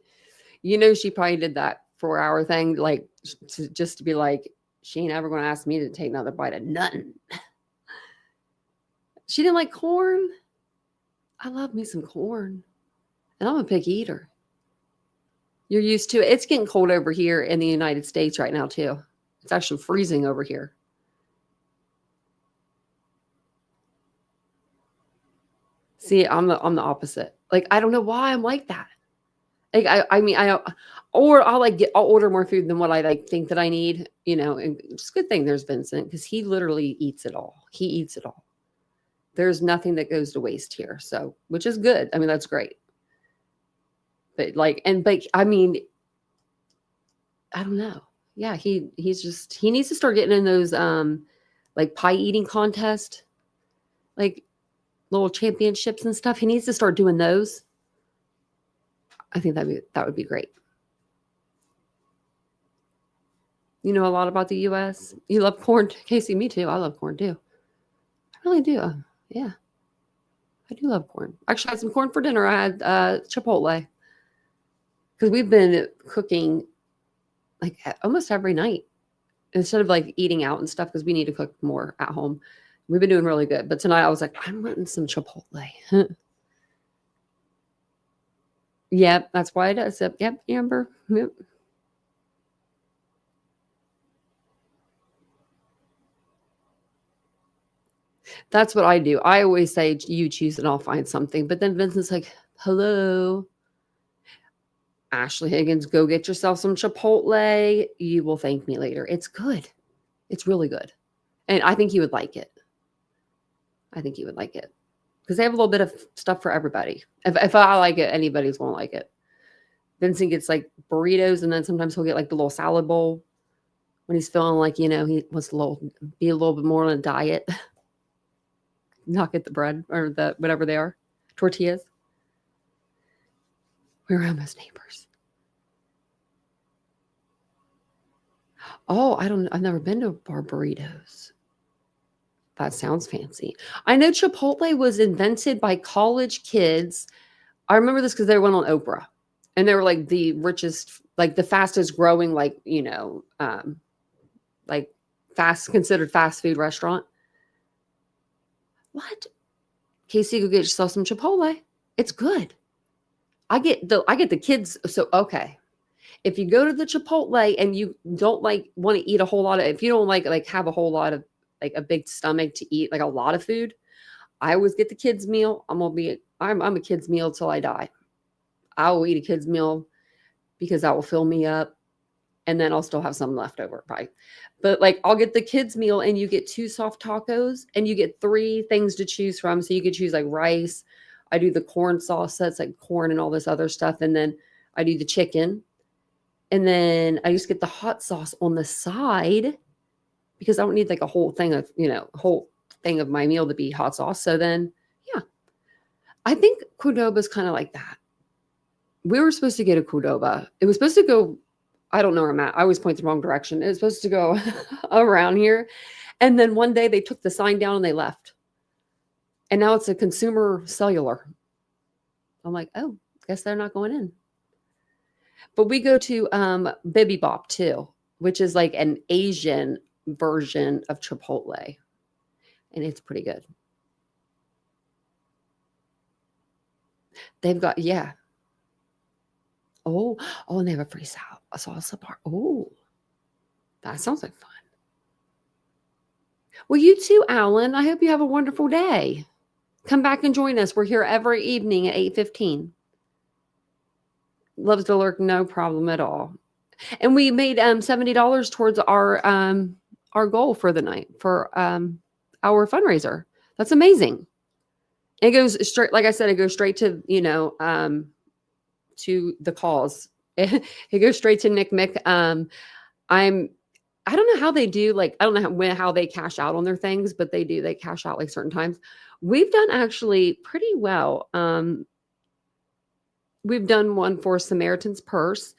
she probably did that 4-hour thing, like just to be like, she ain't ever going to ask me to take another bite of nothing. She didn't like corn. I love me some corn. And I'm a picky eater. You're used to it. It's getting cold over here in the United States right now, too. It's actually freezing over here. See, I'm the opposite. Like, I don't know why I'm like that. Like, I'll order more food than what I like think that I need, and it's a good thing there's Vincent because he literally eats it all. He eats it all. There's nothing that goes to waste here. So, which is good. I mean, that's great. But I don't know. Yeah, he needs to start getting in those like pie eating contest, like little championships and stuff. He needs to start doing those. I think that would be great. You know a lot about the U.S. You love corn, Casey. Me too. I love corn too. I really do. Yeah, I do love corn. Actually, I had some corn for dinner. I had Chipotle because we've been cooking like almost every night instead of like eating out and stuff because we need to cook more at home. We've been doing really good. But tonight I was like, I'm wanting some Chipotle. Yep, that's why it does. Yep, Amber. Yep. That's what I do. I always say, you choose and I'll find something. But then Vincent's like, hello. Ashley Higgins, go get yourself some Chipotle. You will thank me later. It's good. It's really good. And I think you would like it. Because they have a little bit of stuff for everybody. If I like it, anybody's going to like it. Vincent gets like burritos, and then sometimes he'll get like the little salad bowl when he's feeling like, he wants to be a little bit more on a diet. Not get the bread or the whatever they are, tortillas. We're almost neighbors. Oh, I've never been to bar burritos. That sounds fancy. I know Chipotle was invented by college kids. I remember this because they went on Oprah, and they were like the richest, like the fastest growing, like, like considered fast food restaurant. What? Casey, go get yourself some Chipotle. It's good. I get the kids. So, okay. If you go to the Chipotle and you don't like want to eat a whole lot of, if you don't like have a whole lot of like a big stomach to eat like a lot of food, I always get the kids meal. I'm a kids meal till I die. I will eat a kids meal because that will fill me up, and then I'll still have some left over, probably. But like I'll get the kids meal, and you get 2 soft tacos, and you get 3 things to choose from. So you could choose like rice. I do the corn sauce, that's like corn and all this other stuff, and then I do the chicken. And then I just get the hot sauce on the side because I don't need like a whole thing of, whole thing of my meal to be hot sauce. So then, yeah, I think Cordoba's kind of like that. We were supposed to get a Cordoba. It was supposed to go, I don't know where I'm at. I always point the wrong direction. It was supposed to go around here. And then one day they took the sign down and they left. And now it's a consumer cellular. I'm like, oh, guess they're not going in. But we go to Bibi Bop too, which is like an Asian version of Chipotle. And it's pretty good. They've got, yeah. Oh, and they have a free salsa bar. Oh, that sounds like fun. Well, you too, Alan. I hope you have a wonderful day. Come back and join us. We're here every evening at 8:15. Loves to lurk, no problem at all. And we made $70 towards our goal for the night for our fundraiser. That's amazing. It goes straight, like I said, it goes straight to to the cause. It goes straight to Nick Mick. I don't know how they do, like, I don't know how they cash out on their things, but they cash out like certain times. We've done actually pretty well. We've done one for Samaritan's Purse.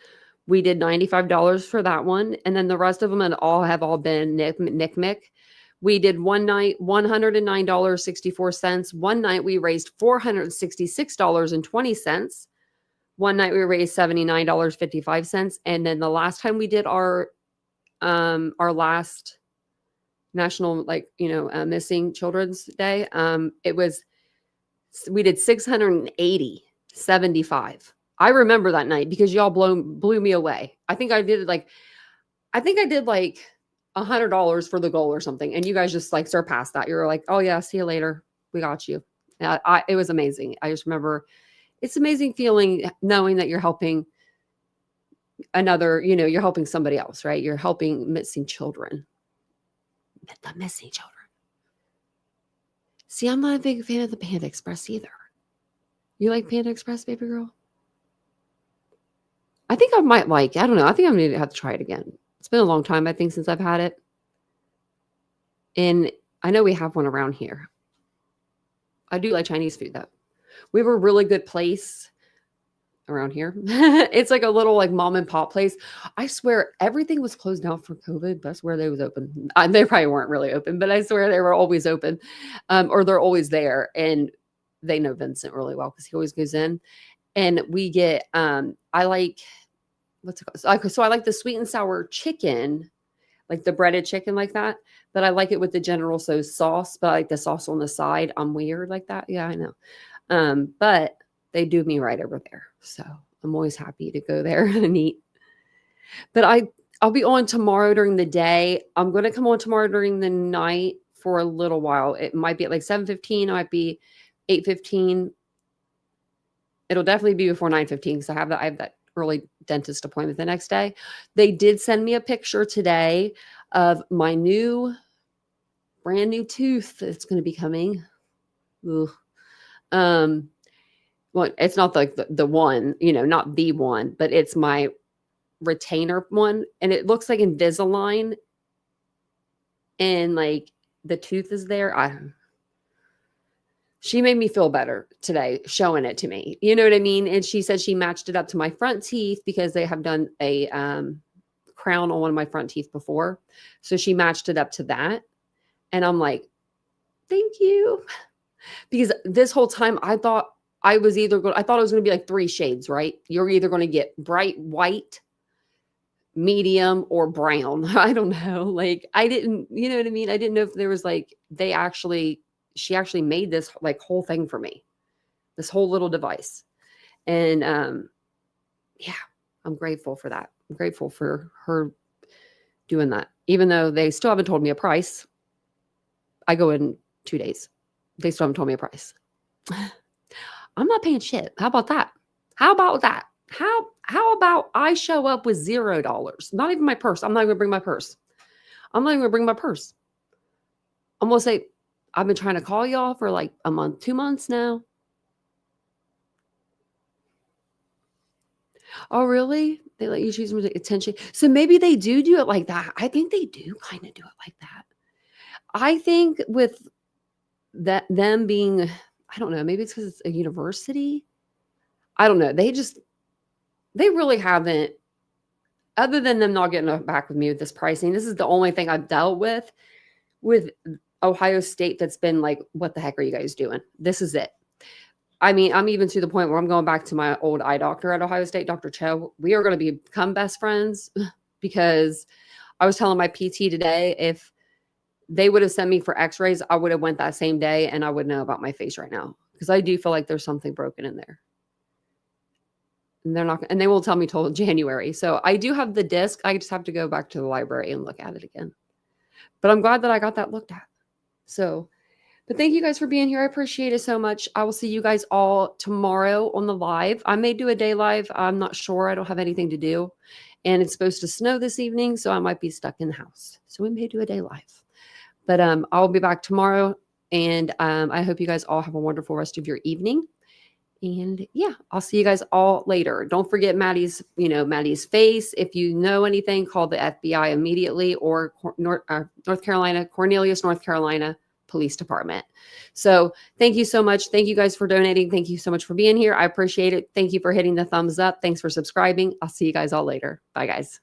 We did $95 for that one. And then the rest of them have all been Nick Mick. We did one night, $109.64. One night we raised $466.20. One night we raised $79.55. And then the last time we did our last national, missing children's day, we did $680.75. I remember that night because y'all blew me away. I think I did like $100 for the goal or something. And you guys just like surpassed that. You were like, oh yeah, see you later. We got you. It was amazing. I just remember it's amazing feeling knowing that you're helping you're helping somebody else, right? You're helping missing children. The missing children. See, I'm not a big fan of the Panda Express either. You like Panda Express, baby girl? I think I might I don't know. I think I'm going to have to try it again. It's been a long time, I think, since I've had it. And I know we have one around here. I do like Chinese food, though. We have a really good place around here. It's like a little mom and pop place. I swear everything was closed down for COVID, but I swear they was open. They probably weren't really open, but I swear they were always open, or they're always there. And they know Vincent really well because he always goes in. And we get, I like, what's it called? So I like the sweet and sour chicken, like the breaded chicken like that. But I like it with the General Tso's sauce, but I like the sauce on the side. I'm weird like that. Yeah, I know. But they do me right over there. So I'm always happy to go there and eat. But I'll be on tomorrow during the day. I'm going to come on tomorrow during the night for a little while. It might be at 7:15. It might be 8:15. It'll definitely be before 9:15 because I have that early dentist appointment the next day. They did send me a picture today of my brand new tooth that's going to be coming. Ugh. Well, it's not like the one, not the one, but it's my retainer one. And it looks like Invisalign. And the tooth is there. She made me feel better today showing it to me. You know what I mean? And she said she matched it up to my front teeth because they have done a crown on one of my front teeth before. So she matched it up to that. And I'm like, thank you. Because this whole time I thought I was either going, I thought it was going to be like 3 shades, right? You're either going to get bright white, medium, or brown. I don't know. Like, I didn't, you know what I mean? I didn't know if there was like, she actually made this like whole thing for me, this whole little device. And yeah, I'm grateful for that. I'm grateful for her doing that. Even though they still haven't told me a price. I go in 2 days. They still haven't told me a price. I'm not paying shit. How about that? How about that? How about I show up with $0? Not even my purse. I'm not even gonna bring my purse. I'm not even gonna bring my purse. I'm gonna say, I've been trying to call y'all for like a month, 2 months now. Oh, really? They let you choose attention. So maybe they do it like that. I think they do kind of do it like that. I think with that, them being, I don't know, maybe it's because it's a university. I don't know. They really haven't, other than them not getting back with me with this pricing. This is the only thing I've dealt with Ohio State that's been like, what the heck are you guys doing? This is it. I mean, I'm even to the point where I'm going back to my old eye doctor at Ohio State, Dr. Cho. We are going to become best friends because I was telling my PT today, if they would have sent me for x-rays, I would have went that same day and I would know about my face right now because I do feel like there's something broken in there. And they're not, and they won't tell me till January. So I do have the disc. I just have to go back to the library and look at it again. But I'm glad that I got that looked at. So, but thank you guys for being here. I appreciate it so much. I will see you guys all tomorrow on the live. I may do a day live. I'm not sure. I don't have anything to do. And it's supposed to snow this evening, so I might be stuck in the house. So we may do a day live. But I'll be back tomorrow. And I hope you guys all have a wonderful rest of your evening. And yeah, I'll see you guys all later. Don't forget Maddie's face. If you know anything, call the FBI immediately or North Carolina, Cornelius, North Carolina Police Department. So thank you so much. Thank you guys for donating. Thank you so much for being here. I appreciate it. Thank you for hitting the thumbs up. Thanks for subscribing. I'll see you guys all later. Bye, guys.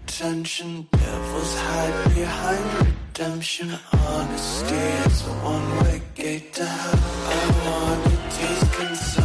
Tension, devils hide behind redemption. Honesty is a one-way gate to hell. I wanna taste concern.